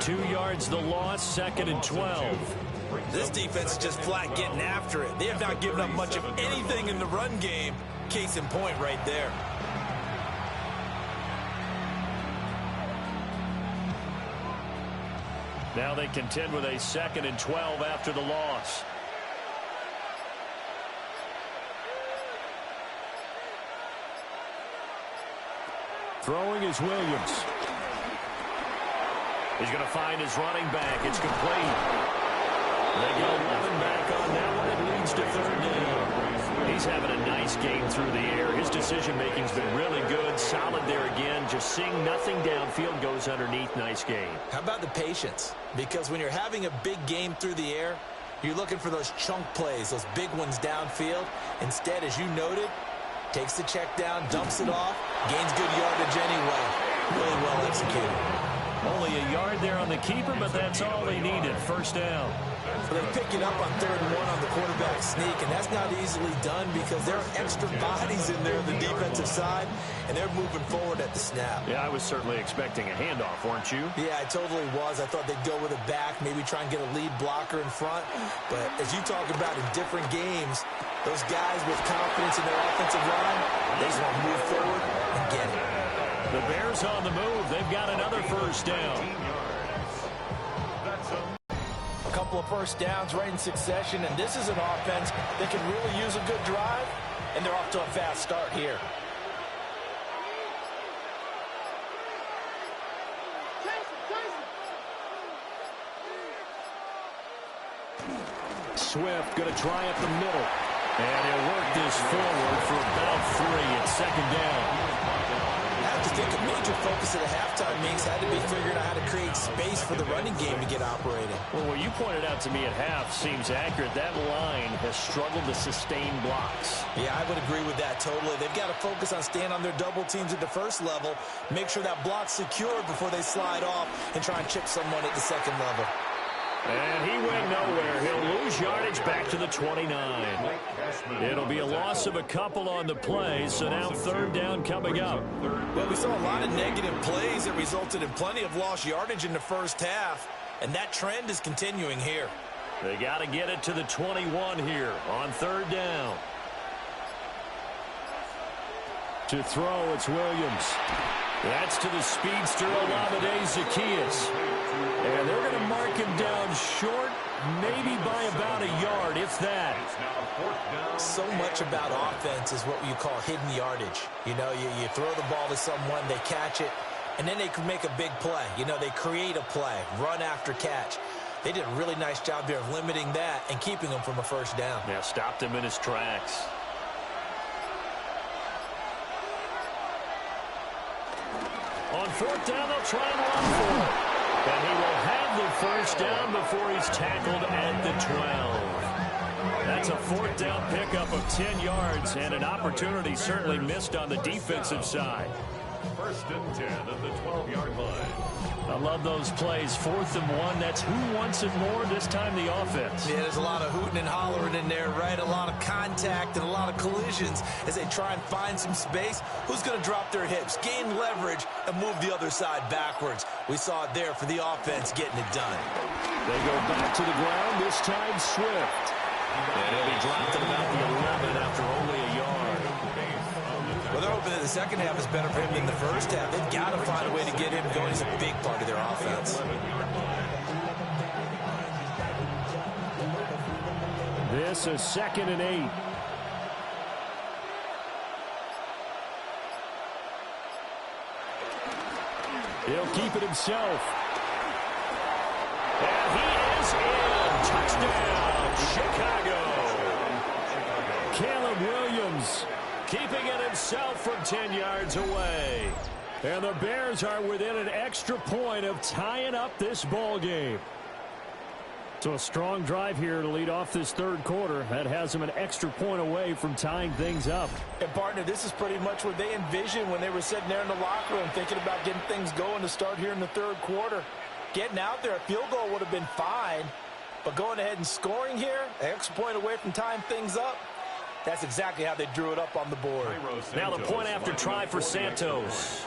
2 yards the loss, 2nd and 12. This defense is just flat getting after it. They have not given up much of anything in the run game. Case in point right there. Now they contend with a 2nd and 12 after the loss. Throwing is Williams. He's going to find his running back. It's complete. They get 11 back on that one. It leads to 3rd down. He's having a nice game through the air. His decision-making's been really good. Solid there again. Just seeing nothing downfield, goes underneath. Nice game. How about the patience? Because when you're having a big game through the air, you're looking for those chunk plays, those big ones downfield. Instead, as you noted, takes the check down, dumps it off, gains good yardage anyway. Really well executed. Only a yard there on the keeper, but that's all they needed. First down. They pick it up on 3rd and 1 on the quarterback sneak, and that's not easily done because there are extra bodies in there on the defensive side, and they're moving forward at the snap. Yeah, I was certainly expecting a handoff, weren't you? Yeah, I totally was. I thought they'd go with it back, maybe try and get a lead blocker in front. But as you talk about in different games, those guys with confidence in their offensive line, they just want to move forward and get it. The Bears on the move. They've got another first down. A couple of first downs right in succession, and this is an offense that can really use a good drive, and they're off to a fast start here. Swift going to try up the middle. And he'll work this forward for about 3 at 2nd down. I have to think a major focus of the halftime meetings had to be figuring out how to create space for the running game to get operating. Well, what you pointed out to me at half seems accurate. That line has struggled to sustain blocks. Yeah, I would agree with that totally. They've got to focus on staying on their double teams at the first level, make sure that block's secured before they slide off and try and chip someone at the second level. And he went nowhere. He'll lose yardage back to the 29. It'll be a loss of a couple on the play, so now 3rd down coming up. Well, we saw a lot of negative plays that resulted in plenty of lost yardage in the first half, and that trend is continuing here. They got to get it to the 21 here on 3rd down. To throw, it's Williams. That's to the speedster, Olamide Zaccheaus. And they're going to mark him down short, maybe by about a yard, if that. So much about offense is what you call hidden yardage. You know, you throw the ball to someone, they catch it, and then they can make a big play. You know, they create a play, run after catch. They did a really nice job there of limiting that and keeping him from a first down. Yeah, stopped him in his tracks. On 4th down, they'll try and run for it. And he will have the first down before he's tackled at the 12. That's a 4th down pickup of 10 yards and an opportunity certainly missed on the defensive side. 1st and 10 at the 12-yard line. I love those plays. 4th and 1. That's who wants it more, this time the offense. Yeah, there's a lot of hooting and hollering in there, right? A lot of contact and a lot of collisions as they try and find some space. Who's going to drop their hips, gain leverage, and move the other side backwards? We saw it there for the offense getting it done. They go back to the ground, this time Swift. And he'll be dropped at about the 11 after only a yard. Well, they're hoping that the second half is better for him than the first half. They've got to find a way to get him going. He's a big part of their offense. This is 2nd and 8. He'll keep it himself. And he is in. Touchdown, Chicago. Caleb Williams keeping it himself from 10 yards away. And the Bears are within an extra point of tying up this ball game. So a strong drive here to lead off this 3rd quarter. That has them an extra point away from tying things up. And, partner, this is pretty much what they envisioned when they were sitting there in the locker room thinking about getting things going to start here in the 3rd quarter. Getting out there, a field goal would have been fine. But going ahead and scoring here, an extra point away from tying things up, that's exactly how they drew it up on the board. Now the point after try for Santos.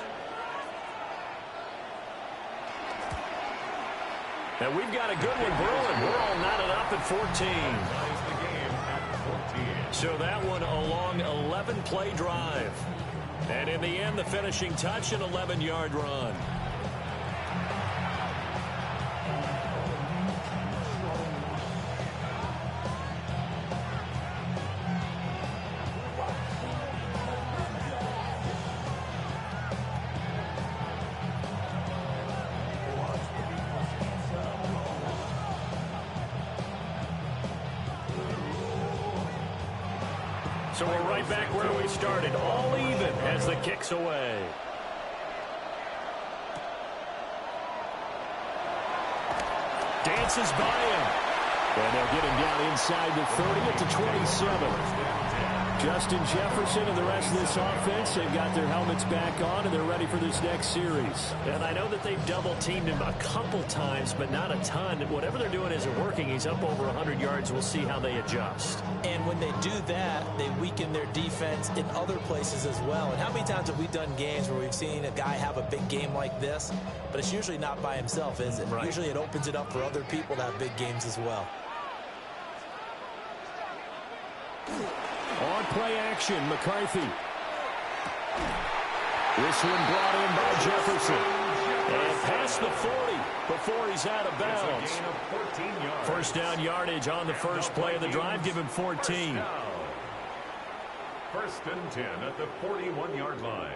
And we've got a good one brewing. We're all knotted up at 14. So that one a long 11-play drive. And in the end, the finishing touch, an 11-yard run. So we're right back where we started, all even as the kick's away. Dances by him. And they'll get him down inside the 30 at the 27. Justin Jefferson and the rest of this offense, they've got their helmets back on, and they're ready for this next series. And I know that they've double-teamed him a couple times, but not a ton. Whatever they're doing isn't working. He's up over 100 yards. We'll see how they adjust. And when they do that, they weaken their defense in other places as well. And how many times have we done games where we've seen a guy have a big game like this, but it's usually not by himself, is it? Right. Usually it opens it up for other people to have big games as well. On play action, McCarthy. This one brought in by Jefferson. And past the 40 before he's out of bounds. First down yardage on the first play of the drive. Give him 14. First and 10 at the 41-yard line.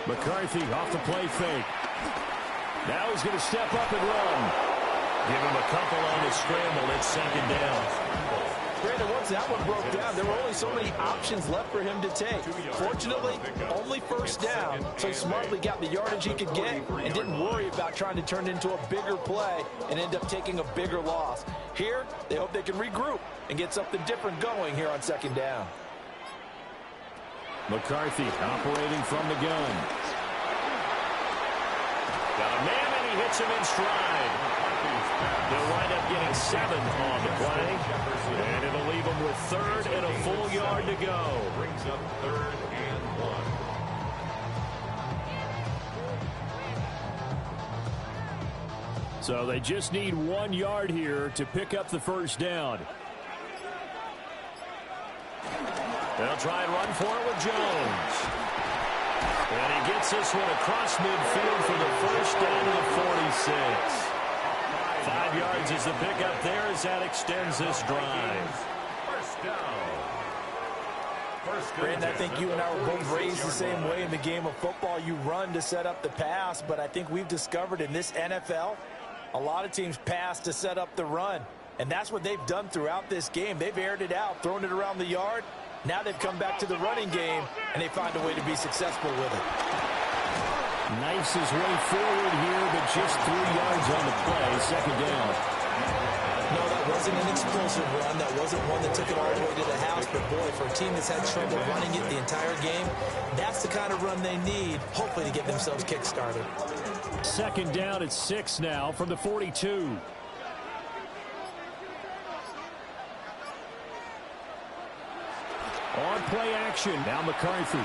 McCarthy off the play fake. Now he's going to step up and run. Give him a couple on the scramble. It's second down. Brandon, once that one broke down, there were only so many options left for him to take. Fortunately, only first down, so he smartly got the yardage he could get and didn't worry about trying to turn it into a bigger play and end up taking a bigger loss. Here, they hope they can regroup and get something different going here on second down. McCarthy operating from the gun. Got a man, and he hits him in stride. They'll wind up getting 7 on the play, and it'll leave them with third and a full yard to go. Brings up third and 1. So they just need 1 yard here to pick up the first down. They'll try and run for it with Jones. And he gets this one across midfield for the first down to the 46. 5 yards is the pickup there as that extends this drive. First down. Brandon, I think you and I were both raised the same way in the game of football. You run to set up the pass, but I think we've discovered in this NFL, a lot of teams pass to set up the run. And that's what they've done throughout this game. They've aired it out, thrown it around the yard. Now they've come back to the running game, and they find a way to be successful with it. Knifes his way forward here, but just 3 yards on the play, second down. No, that wasn't an explosive run. That wasn't one that took it all the way to the house. But, boy, for a team that's had trouble running it the entire game, that's the kind of run they need, hopefully, to get themselves kick-started. Second down at 6 now from the 42. On play action, now McCarthy.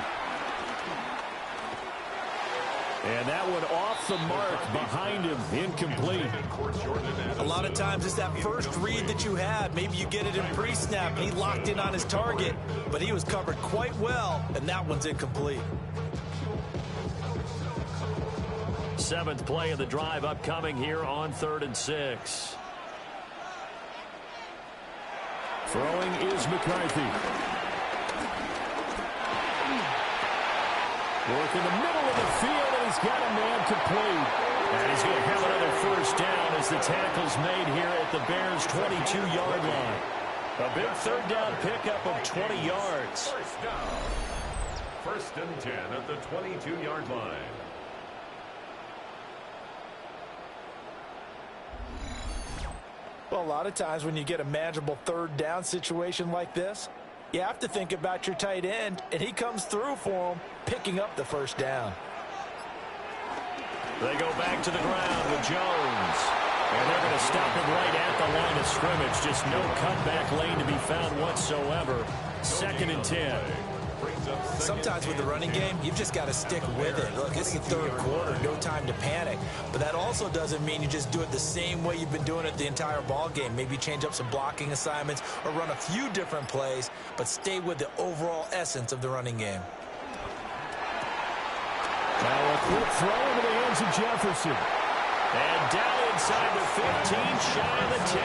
And that one off the mark behind him, incomplete. A lot of times it's that first read that you had. Maybe you get it in pre-snap. He locked in on his target, but he was covered quite well, and that one's incomplete. 7th play of the drive upcoming here on 3rd and 6. Throwing is McCarthy. Work in the middle of the field, and he's got a man complete. And he's going to have another first down as the tackle's made here at the Bears' 22-yard line. A big third down pickup of 20 yards. First down. First and 10 at the 22-yard line. Well, a lot of times when you get a manageable third down situation like this, you have to think about your tight end, and he comes through for him, picking up the first down. They go back to the ground with Jones. And they're going to stop him right at the line of scrimmage. Just no cutback lane to be found whatsoever. 2nd and 10. Sometimes with the running game, you've just got to stick with it. Look, it's the third quarter, no time to panic. But that also doesn't mean you just do it the same way you've been doing it the entire ball game. Maybe change up some blocking assignments or run a few different plays, but stay with the overall essence of the running game. Now a quick throw into the hands of Jefferson. And down inside the 15, shy of the 10.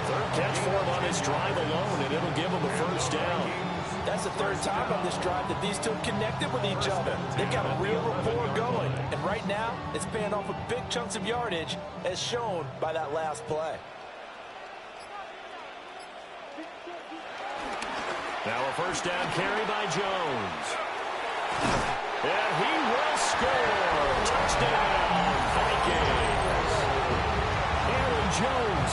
Third catch for him on his drive alone, and it'll give him a first down. That's the third time on this drive that these two have connected with each other. They've got a real rapport going. And right now, it's paying off with big chunks of yardage, as shown by that last play. Now a first down carry by Jones. And he will score. Jones.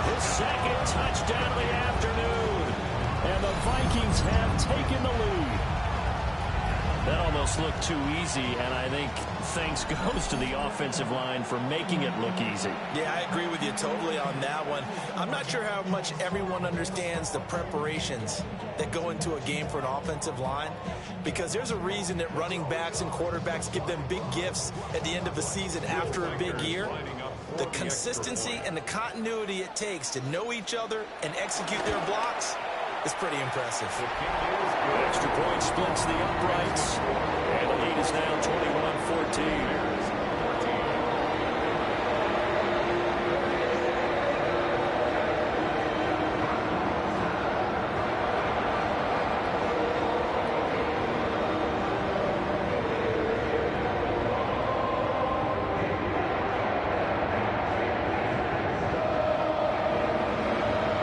His second touchdown of the afternoon. And the Vikings have taken the lead. That almost looked too easy, and I think thanks goes to the offensive line for making it look easy. Yeah, I agree with you totally on that one. I'm not sure how much everyone understands the preparations that go into a game for an offensive line, because there's a reason that running backs and quarterbacks give them big gifts at the end of the season after a big year. The consistency and the continuity it takes to know each other and execute their blocks is pretty impressive. Extra point splits the uprights, and the lead is now 21-14.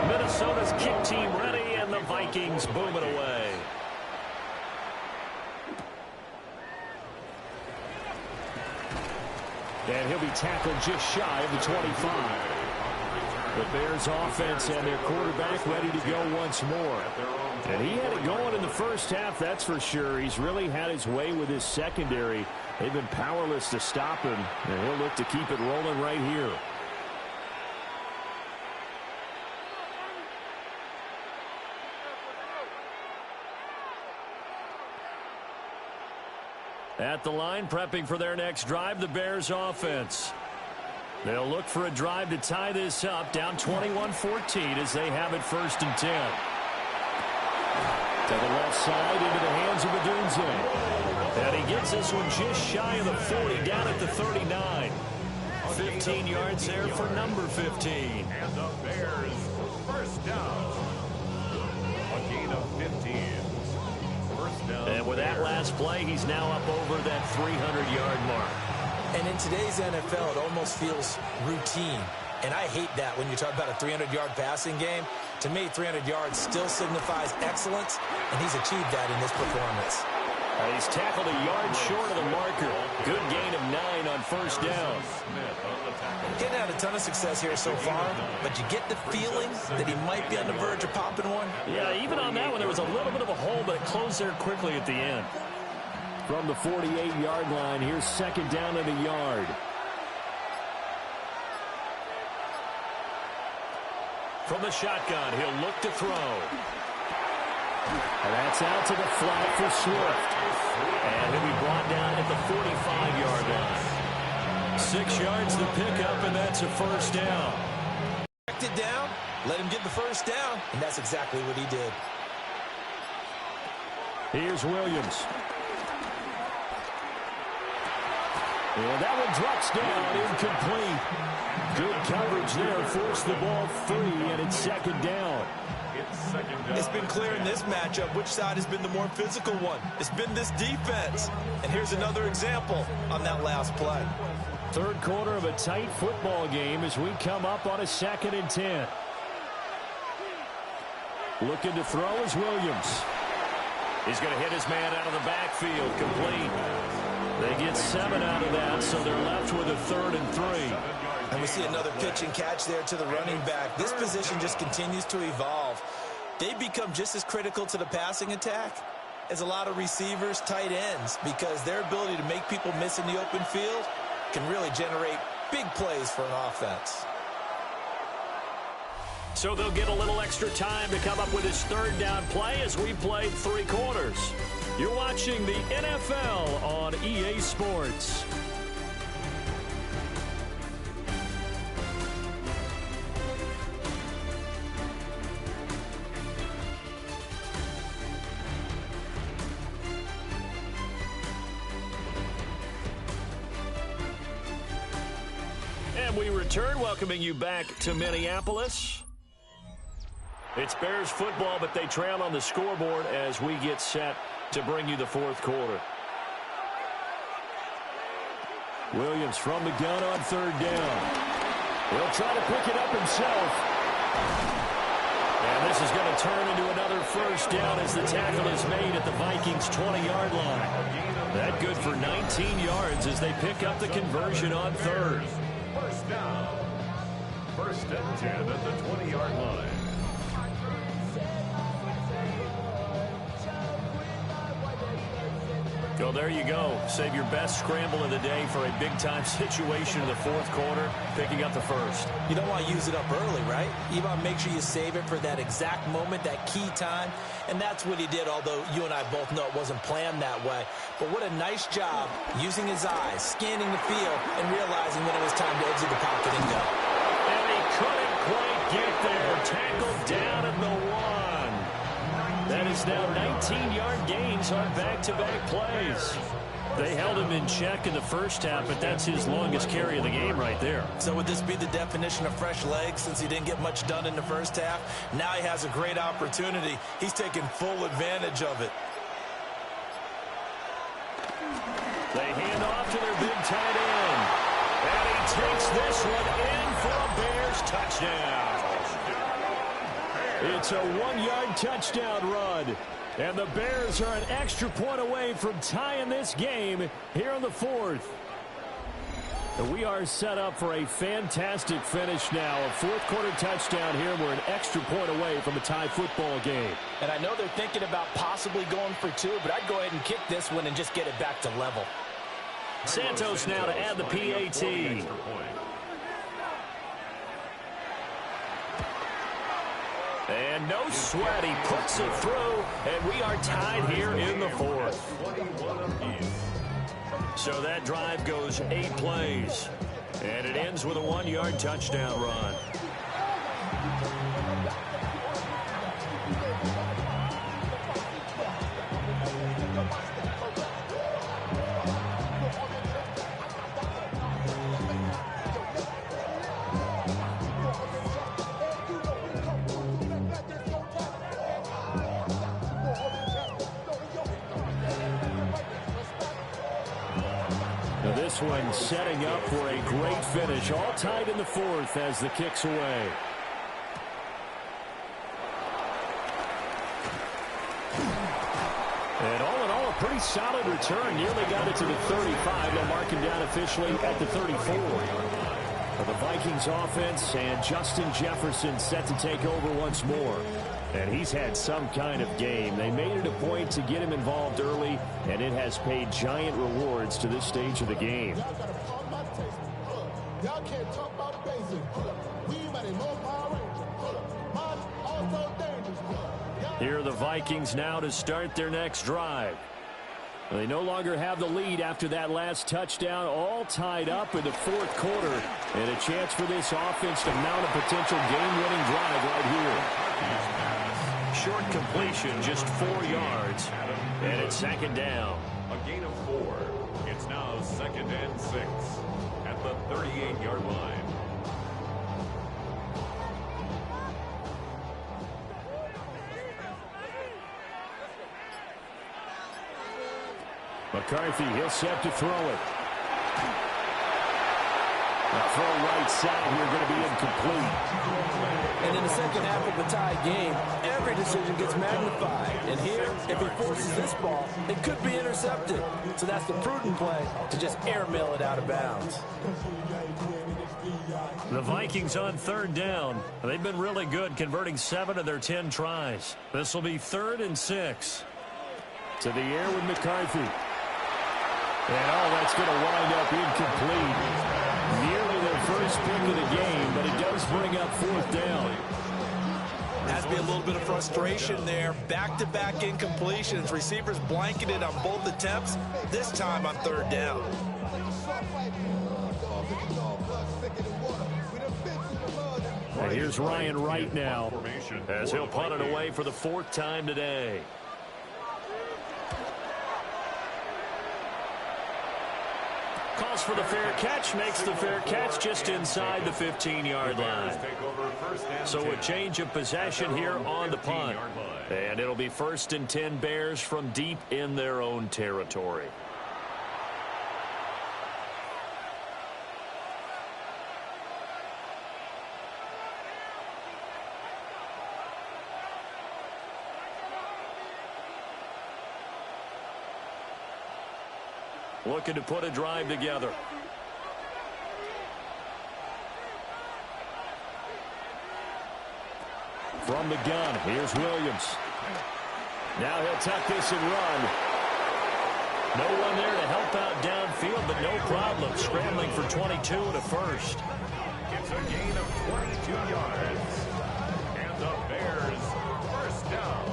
Minnesota's kick team ready, and the Vikings boom it away. And he'll be tackled just shy of the 25. The Bears offense and their quarterback ready to go once more. And he had it going in the first half, that's for sure. He's really had his way with his secondary. They've been powerless to stop him, and he'll look to keep it rolling right here. At the line, prepping for their next drive, the Bears offense. They'll look for a drive to tie this up, down 21-14 as they have it 1st and 10. To the left side, into the hands of Adunze. And he gets this one just shy of the 40, down at the 39. 15 yards there for number 15. And the Bears, first down. A gain of 15. And with that last play, he's now up over that 300-yard mark. And in today's NFL, it almost feels routine. And I hate that when you talk about a 300-yard passing game. To me, 300 yards still signifies excellence, and he's achieved that in this performance. He's tackled a yard short of the marker. Good gain of 9 on 1st down. Getting had a ton of success here so far, but you get the feeling that he might be on the verge of popping one. Yeah, even on that one, there was a little bit of a hole, but it closed there quickly at the end. From the 48-yard line, here's 2nd down and a yard. From the shotgun, he'll look to throw. And that's out to the flat for Swift. And he'll be brought down at the 45-yard line. 6 yards to pick up, and that's a 1st down. Checked it down, let him get the 1st down, and that's exactly what he did. Here's Williams. And that one drops down, incomplete. Good coverage there, forced the ball free, and it's 2nd down. It's been clear in this matchup which side has been the more physical one. It's been this defense. And here's another example on that last play. 3rd quarter of a tight football game as we come up on a 2nd and 10. Looking to throw is Williams. He's going to hit his man out of the backfield, complete. They get 7 out of that, so they're left with a 3rd and 3. And we see another pitch and catch there to the running back. This position just continues to evolve. They become just as critical to the passing attack as a lot of receivers, tight ends, because their ability to make people miss in the open field can really generate big plays for an offense. So they'll get a little extra time to come up with his 3rd down play as we played 3 quarters. You're watching the NFL on EA Sports. And we return, welcoming you back to Minneapolis. It's Bears football, but they trail on the scoreboard as we get set to bring you the 4th quarter. Williams from the gun on 3rd down. He'll try to pick it up himself. And this is going to turn into another 1st down as the tackle is made at the Vikings' 20-yard line. That good for 19 yards as they pick up the conversion on 3rd. First down. First and 10 at the 20-yard line. Well, there you go. Save your best scramble of the day for a big-time situation in the fourth quarter, picking up the first. You don't want to use it up early, right? You want to make sure you save it for that exact moment, that key time. And that's what he did, although you and I both know it wasn't planned that way. But what a nice job using his eyes, scanning the field, and realizing when it was time to exit the pocket and go. And he couldn't quite get there. Tackled down at the 1. That is now 19-yard gains on back-to-back plays. They held him in check in the first half, but that's his longest carry of the game right there. So would this be the definition of fresh legs since he didn't get much done in the first half? Now he has a great opportunity. He's taking full advantage of it. They hand off to their big tight end. And he takes this one in for a Bears touchdown. It's a 1-yard touchdown run. And the Bears are an extra point away from tying this game here in the fourth. And we are set up for a fantastic finish now. A fourth-quarter touchdown here. We're an extra point away from a tie football game. And I know they're thinking about possibly going for 2, but I'd go ahead and kick this one and just get it back to level. Santos now to add the PAT. And no sweat, he puts it through, and we are tied here in the fourth. So that drive goes 8 plays, and it ends with a 1-yard touchdown run. This one setting up for a great finish. All tied in the fourth as the kick's away. And all in all, a pretty solid return. Nearly got it to the 35. They'll mark him down officially at the 34. For the Vikings offense, and Justin Jefferson set to take over once more. And he's had some kind of game. They made it a point to get him involved early, and it has paid giant rewards to this stage of the game. Here are the Vikings now to start their next drive. They no longer have the lead after that last touchdown, all tied up in the fourth quarter, and a chance for this offense to mount a potential game-winning drive right here. Short completion, just 4 yards, and it's second down. A gain of 4. It's now 2nd and 6 at the 38-yard line. McCarthy, he'll set to throw it. The throw right side here going to be incomplete. And in the second half of a tie game, every decision gets magnified. And here, if he forces this ball, it could be intercepted. So that's the prudent play, to just airmail it out of bounds. The Vikings on third down. They've been really good, converting 7 of their 10 tries. This will be 3rd and 6. To the air with McCarthy. And that's going to wind up incomplete. Nearly their first pick of the game, but it does bring up 4th down. Has to be a little bit of frustration there. Back-to-back incompletions. Receivers blanketed on both attempts, this time on 3rd down. And here's Ryan Wright now, as he'll punt it away for the 4th time today. Calls for the fair catch, makes the fair catch just inside the 15-yard line. So a change of possession here on the punt. And it'll be 1st and 10 Bears from deep in their own territory. Looking to put a drive together. From the gun, here's Williams. Now he'll tuck this and run. No one there to help out downfield, but no problem. Scrambling for 22 and a first. It's a gain of 22 yards. And the Bears first down.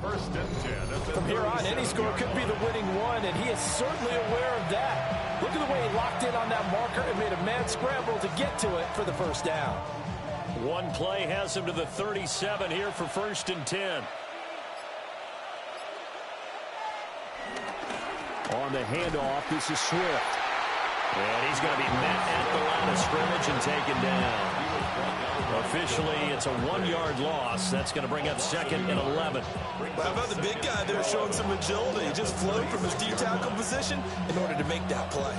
First and 10 at the From here on, any score could be the winning one, and he is certainly aware of that. Look at the way he locked in on that marker and made a mad scramble to get to it for the first down. One play has him to the 37 here for first and 10. On the handoff, this is Swift. And he's going to be met at the line of scrimmage and taken down. Officially, it's a 1-yard loss. That's going to bring up second and 11. How about the big guy there showing some agility? He just flowed from his D-tackle position in order to make that play.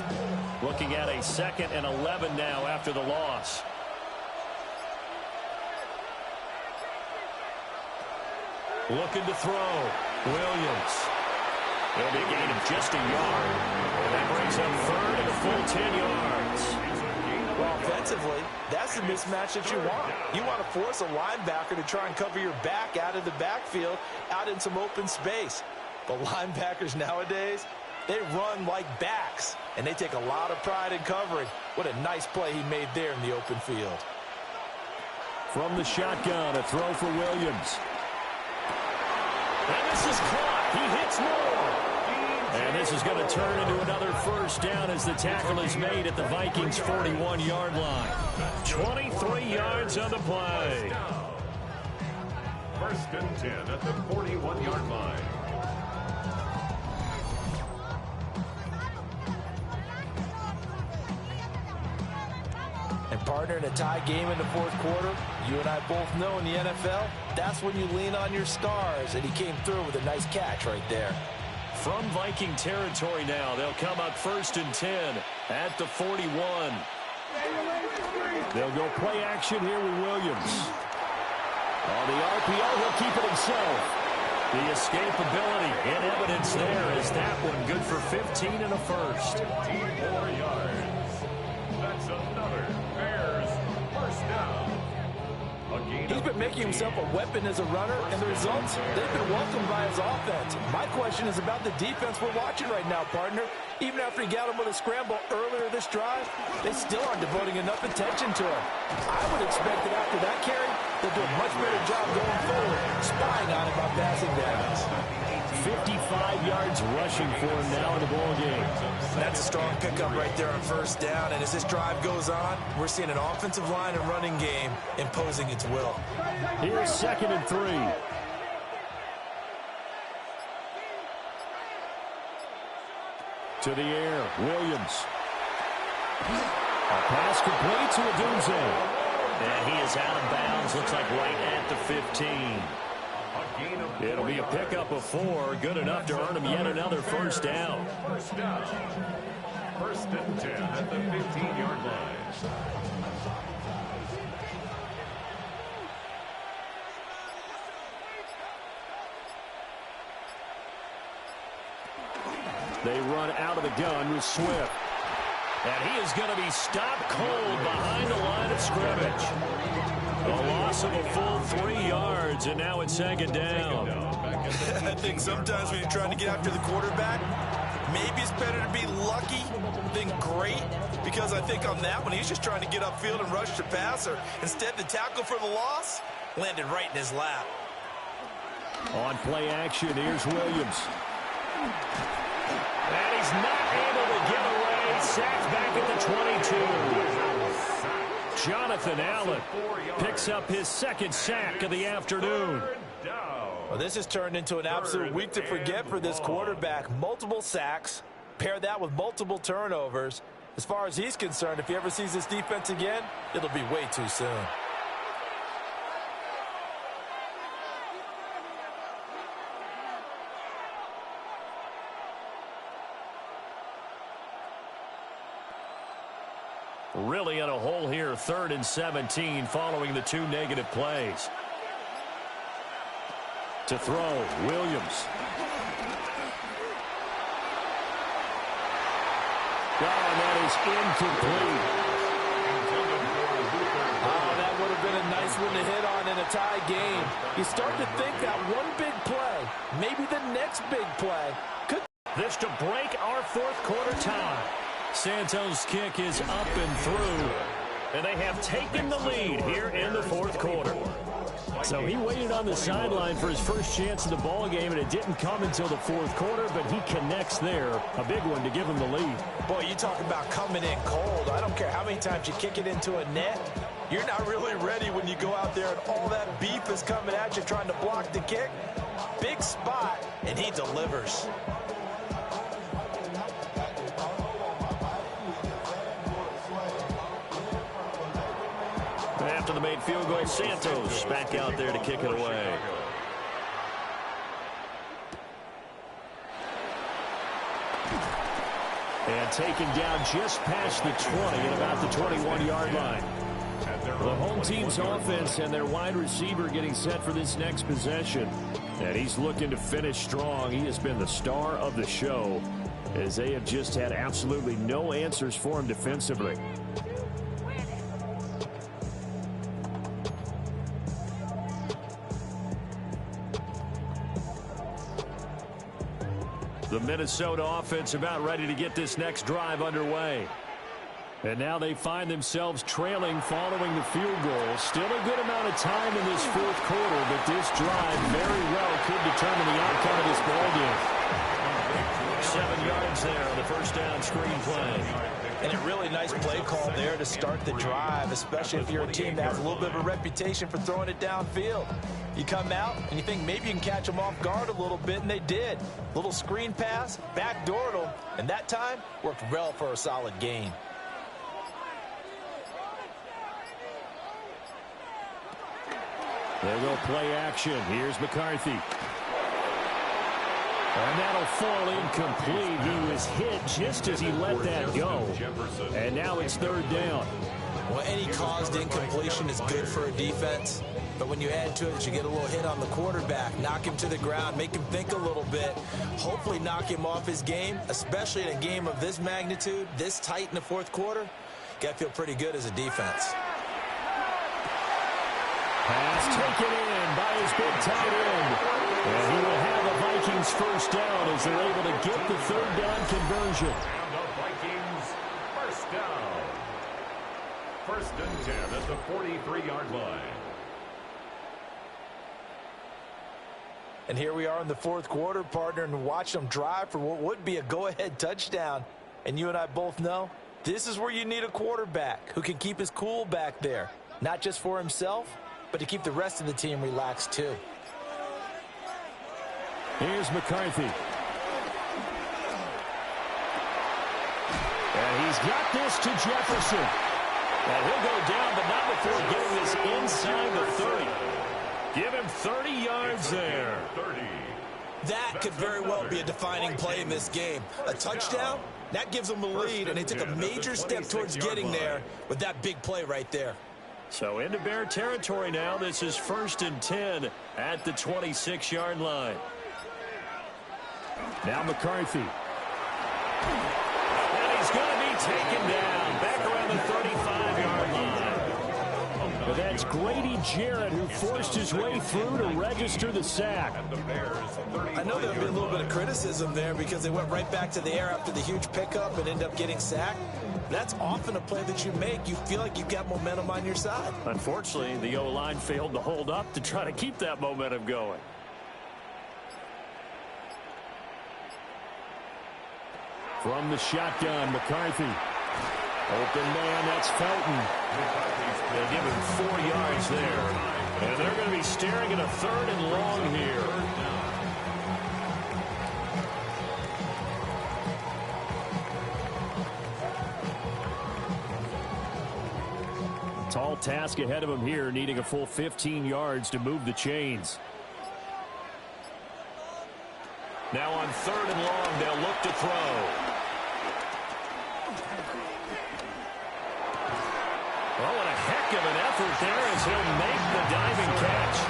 Looking at a second and 11 now after the loss. Looking to throw. Williams. It'll be a gain of just a yard. And that brings up third and a full 10 yards. Well, offensively, that's the mismatch that you want. You want to force a linebacker to try and cover your back out of the backfield, out in some open space. But linebackers nowadays, they run like backs, and they take a lot of pride in covering. What a nice play he made there in the open field. From the shotgun, a throw for Williams. And this is caught. He hits more. And this is going to turn into another first down as the tackle is made at the Vikings' 41-yard line. 23 yards on the play. First and 10 at the 41-yard line. And partner, in a tie game in the fourth quarter, you and I both know in the NFL, that's when you lean on your stars, and he came through with a nice catch right there. From Viking territory now, they'll come up first and 10 at the 41. They'll go play action here with Williams. On the RPO, he'll keep it himself. The escapability in evidence there is that one good for 15 and a first. 15 more yards. That's another Bears first down. He's been making himself a weapon as a runner, and the results, they've been welcomed by his offense. My question is about the defense we're watching right now, partner. Even after he got him with a scramble earlier this drive, they still aren't devoting enough attention to him. I would expect that after that carry, they'll do a much better job going forward, spying on him on passing downs. 55 yards rushing for him now in the ball game. That's a strong pickup right there on first down, and as this drive goes on, we're seeing an offensive line and running game imposing its will. Here's second and 3. To the air, Williams. A pass complete to Adunze. And he is out of bounds, looks like right at the 15. It'll be a pickup of 4, good enough to earn him yet another first down. First down. First and 10 at the 15-yard line. They run out of the gun with Swift. And he is going to be stopped cold behind the line of scrimmage. A loss of a full 3 yards, and now it's second down. I think sometimes when you're trying to get after the quarterback, maybe it's better to be lucky than great, because I think on that one, he's just trying to get upfield and rush the passer. Instead, the tackle for the loss landed right in his lap. On play action, here's Williams. And he's not able to get away. Sacked back at the 22. Jonathan Allen picks up his second sack of the afternoon. Well, this has turned into an absolute week to forget for this quarterback. Multiple sacks, pair that with multiple turnovers. As far as he's concerned, if he ever sees this defense again, it'll be way too soon. Really in a hole here, 3rd and 17 following the 2 negative plays. To throw, Williams. Oh, and that is incomplete. Oh, that would have been a nice one to hit on in a tie game. You start to think that one big play, maybe the next big play, could... This to break our fourth quarter tie. Santos' kick is up and through, and they have taken the lead here in the fourth quarter. So he waited on the sideline for his first chance in the ball game, and it didn't come until the fourth quarter, but he connects there. A big one to give him the lead. Boy, you talk about coming in cold. I don't care how many times you kick it into a net. You're not really ready when you go out there and all that beef is coming at you trying to block the kick. Big spot, and he delivers. After the made field goal, Santos back out there to kick it away. And taken down just past the 20 at about the 21-yard line. The home team's offense and their wide receiver getting set for this next possession. And he's looking to finish strong. He has been the star of the show, as they have just had absolutely no answers for him defensively. The Minnesota offense about ready to get this next drive underway. And now they find themselves trailing following the field goal. Still a good amount of time in this fourth quarter, but this drive very well could determine the outcome of this ball game. 7 yards there on the first down screen play. And a really nice play call there to start the drive, especially if you're a team that has a little bit of a reputation for throwing it downfield. You come out and you think maybe you can catch them off guard a little bit, and they did. Little screen pass, backdoored them, and that time worked well for a solid gain. They'll go play action. Here's McCarthy. And that'll fall incomplete. He was hit just as he let that go. And now it's third down. Well, any caused incompletion is good for a defense. But when you add to it, you get a little hit on the quarterback, knock him to the ground, make him think a little bit, hopefully knock him off his game, especially in a game of this magnitude, this tight in the fourth quarter. Got to feel pretty good as a defense. Pass taken in by his big tight end. And he will have the Vikings first down as they're able to get the third down conversion. And the Vikings first down. First and 10 at the 43-yard line. And here we are in the fourth quarter, partner, and watch them drive for what would be a go-ahead touchdown. And you and I both know this is where you need a quarterback who can keep his cool back there, not just for himself, but to keep the rest of the team relaxed too. Here's McCarthy. And he's got this to Jefferson. And he'll go down, but not before getting this inside the 30. Give him 30 yards there. That could very well be a defining play in this game. A touchdown, that gives them the lead, and they took a major step towards getting there with that big play right there. So into Bear territory now. This is first and 10 at the 26-yard line. Now McCarthy. And he's going to be taken down back around the 35-yard line. But that's Grady Jarrett who forced his way through to register the sack. I know there'll be a little bit of criticism there because they went right back to the air after the huge pickup and ended up getting sacked. That's often a play that you make. You feel like you've got momentum on your side. Unfortunately, the O-line failed to hold up to try to keep that momentum going. From the shotgun, McCarthy. Open man, that's Felton. They give him 4 yards there. And they're going to be staring at a third and long here. Tall task ahead of him here, needing a full 15 yards to move the chains. Now on third and long, they'll look to throw. Oh, what a heck of an effort there as he'll make the diving catch.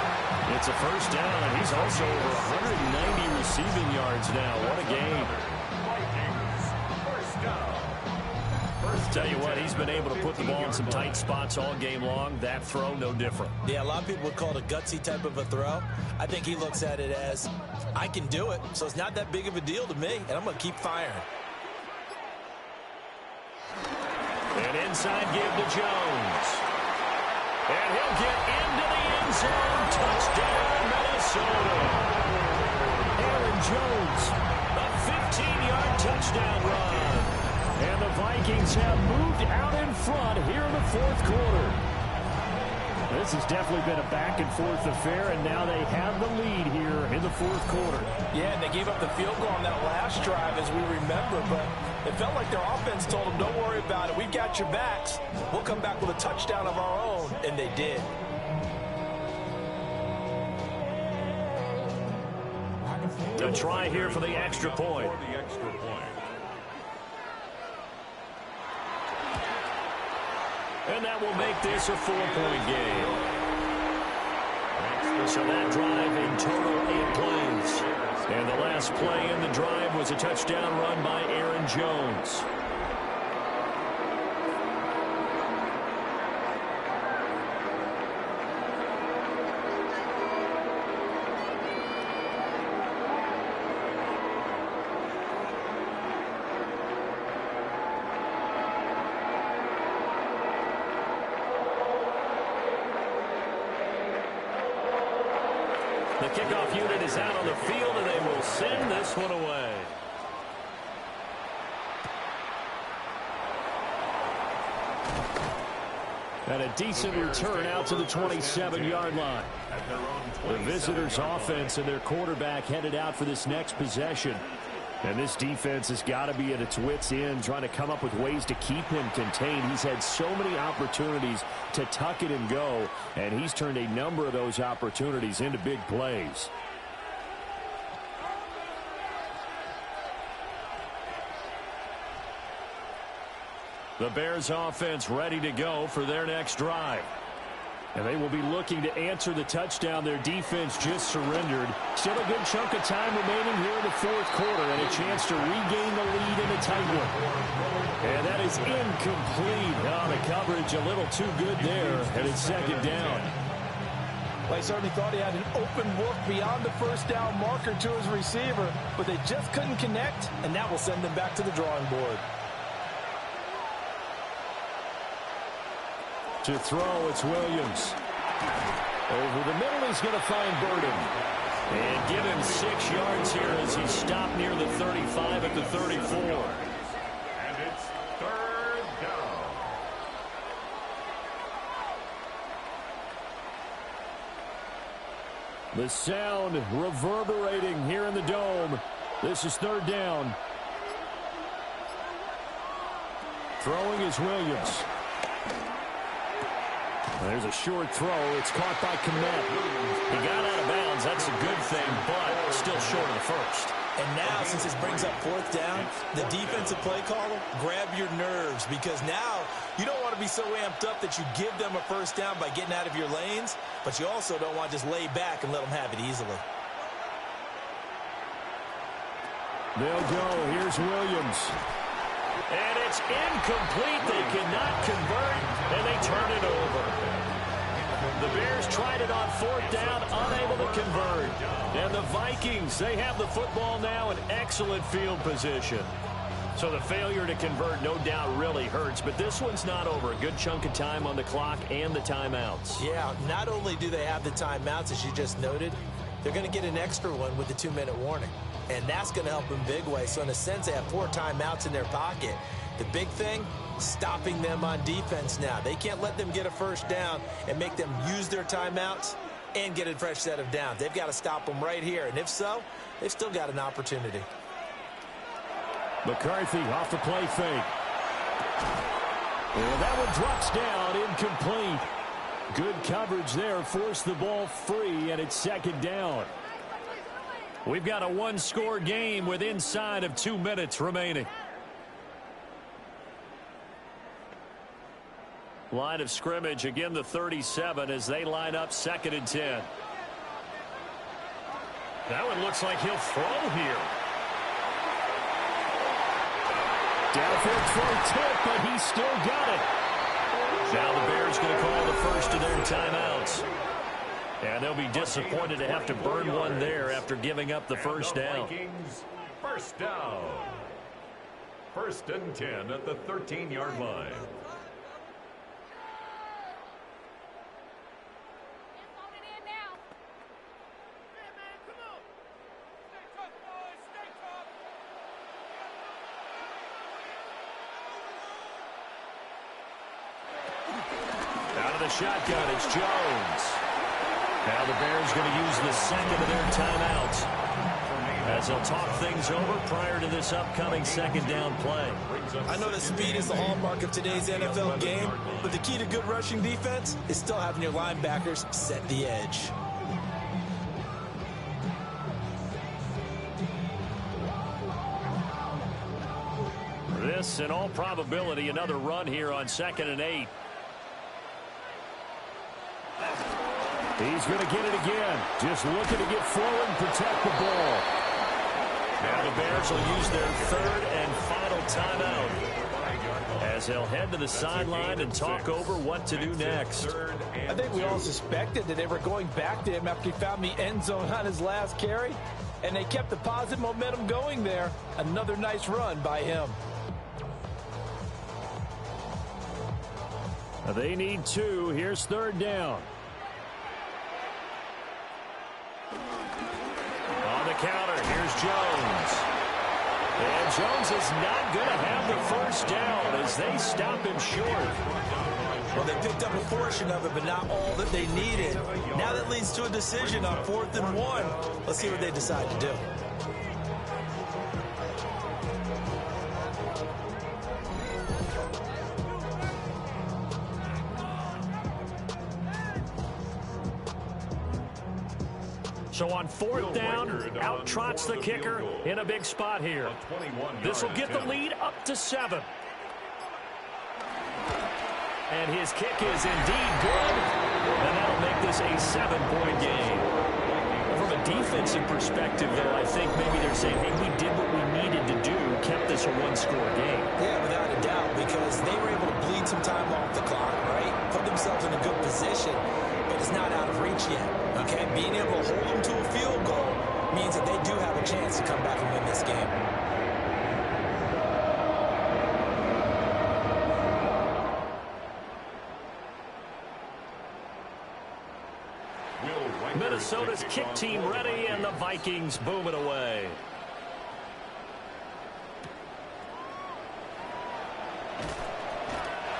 It's a first down, and he's also over 190 receiving yards now. What a game. Tell you what, he's been able to put the ball in some tight spots all game long. That throw, no different. Yeah, a lot of people would call it a gutsy type of a throw. I think he looks at it as, I can do it, so it's not that big of a deal to me, and I'm going to keep firing. An inside give to Jones. And he'll get into the end zone. Touchdown, Minnesota. Aaron Jones, a 15-yard touchdown run. And the Vikings have moved out in front here in the fourth quarter. This has definitely been a back-and-forth affair, and now they have the lead here in the fourth quarter. Yeah, and they gave up the field goal on that last drive, as we remember, but it felt like their offense told them, don't worry about it. We've got your backs. We'll come back with a touchdown of our own, and they did. A try here for the extra point. And that will make this a 4-point game. So that drive in total 8 plays. And the last play in the drive was a touchdown run by Aaron Jones. The kickoff unit is out on the field, and they will send this one away. And a decent return out to the 27-yard line. The visitors' offense and their quarterback headed out for this next possession. And this defense has got to be at its wits' end, trying to come up with ways to keep him contained. He's had so many opportunities to tuck it and go, and he's turned a number of those opportunities into big plays. The Bears offense ready to go for their next drive. And they will be looking to answer the touchdown their defense just surrendered. Still a good chunk of time remaining here in the fourth quarter, and a chance to regain the lead in a tight one. And that is incomplete. Oh, the coverage a little too good there, and it's second down. Well, he certainly thought he had an open look beyond the first down marker to his receiver, but they just couldn't connect, and that will send them back to the drawing board. To throw, it's Williams. Over the middle, he's going to find Burden. And give him 6 yards here as he stopped near the 35 at the 34. And it's third down. The sound reverberating here in the dome. This is third down. Throwing is Williams. There's a short throw. It's caught by Kmet. He got out of bounds. That's a good thing, but still short of the first. And now, since this brings up fourth down, the defensive play caller, grab your nerves, because now you don't want to be so amped up that you give them a first down by getting out of your lanes, but you also don't want to just lay back and let them have it easily. They'll go. Here's Williams. And it's incomplete. They cannot convert, and they turn it over. The Bears tried it on fourth down, unable to convert. And the Vikings, they have the football now in excellent field position. So the failure to convert, no doubt, really hurts. But this one's not over. A good chunk of time on the clock and the timeouts. Yeah, not only do they have the timeouts, as you just noted, they're going to get an extra one with the 2-minute warning. And that's going to help in big way. So in a sense, they have 4 timeouts in their pocket. The big thing, stopping them on defense now. They can't let them get a first down and make them use their timeouts and get a fresh set of downs. They've got to stop them right here. And if so, they've still got an opportunity. McCarthy off the play fake. And that one drops down, incomplete. Good coverage there, forced the ball free, and it's second down. We've got a one-score game with inside of 2 minutes remaining. Line of scrimmage, again the 37 as they line up 2nd and 10. That one looks like he'll throw here. Downfield throw tip, but he still got it. Now the Bears going to call the first of their timeouts. And they'll be disappointed to have to burn one there after giving up the first down. Vikings, first down. 1st and 10 at the 13-yard line. Out of the shotgun, it's Jones. Now the Bears going to use the second of their timeouts as they'll talk things over prior to this upcoming second down play. I know that speed is the hallmark of today's NFL game, but the key to good rushing defense is still having your linebackers set the edge. This, in all probability, another run here on 2nd and 8. He's going to get it again. Just looking to get forward and protect the ball. Now the Bears will use their 3rd and final timeout as they'll head to the sideline and talk over what to do next. I think we all suspected that they were going back to him after he found the end zone on his last carry, and they kept the positive momentum going there. Another nice run by him. They need 2. Here's 3rd down. On the counter, here's Jones. And Jones is not going to have the first down as they stop him short. Well, they picked up a portion of it, but not all that they needed. Now that leads to a decision on 4th and 1. Let's see what they decide to do. So on 4th down, out trots the kicker in a big spot here. This will get the lead up to 7. And his kick is indeed good. And that'll make this a 7-point game. From a defensive perspective, though, I think maybe they're saying, hey, we did what we needed to do, kept this a 1-score game. Yeah, without a doubt, because they were able to bleed some time off the clock, right? Put themselves in a good position, but it's not out of reach yet. Okay, being able to hold them to a field goal means that they do have a chance to come back and win this game. Minnesota's kick team ready, and the Vikings boom it away.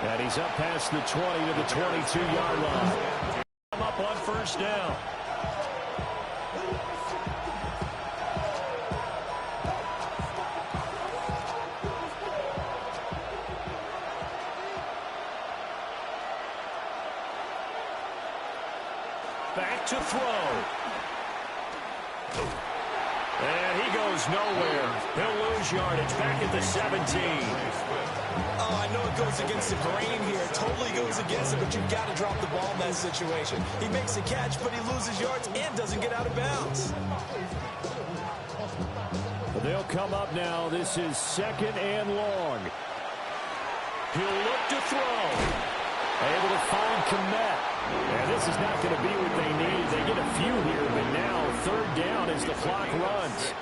And he's up past the 20 to the 22-yard line. Up on 1st down. Back to throw. And he goes nowhere. He'll lose yardage back at the 17. Oh, I know it goes against the grain here. It totally goes against it, but you've got to drop the ball in that situation. He makes a catch, but he loses yards and doesn't get out of bounds. They'll come up now. This is 2nd and long. He'll look to throw. Able to find Komet. And this is not going to be what they need. They get a few here, but now 3rd down as the clock runs.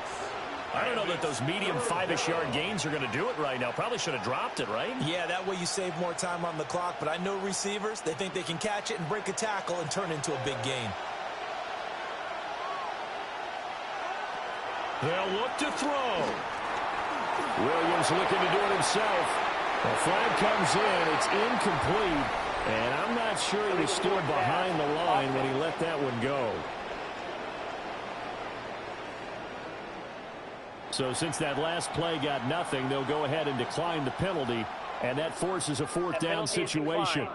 I don't know that those medium 5-ish yard gains are going to do it right now. Probably should have dropped it, right? Yeah, that way you save more time on the clock. But I know receivers, they think they can catch it and break a tackle and turn it into a big gain. They'll look to throw. Williams looking to do it himself. The flag comes in. It's incomplete. And I'm not sure he was still behind the line when he let that one go. So since that last play got nothing, they'll go ahead and decline the penalty, and that forces a 4th down situation.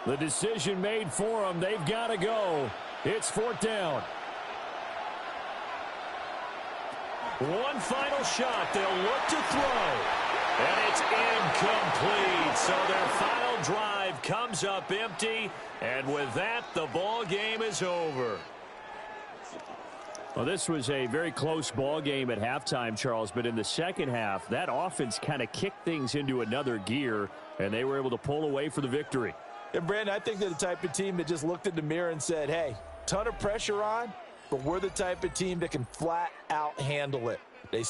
The decision made for them. They've got to go. It's 4th down. One final shot. They'll look to throw. And it's incomplete. So their final drive comes up empty. And with that, the ball game is over. Well, this was a very close ball game at halftime, Charles, but in the second half, that offense kind of kicked things into another gear, and they were able to pull away for the victory. And, Brandon, I think they're the type of team that just looked in the mirror and said, hey, ton of pressure on, but we're the type of team that can flat out handle it. They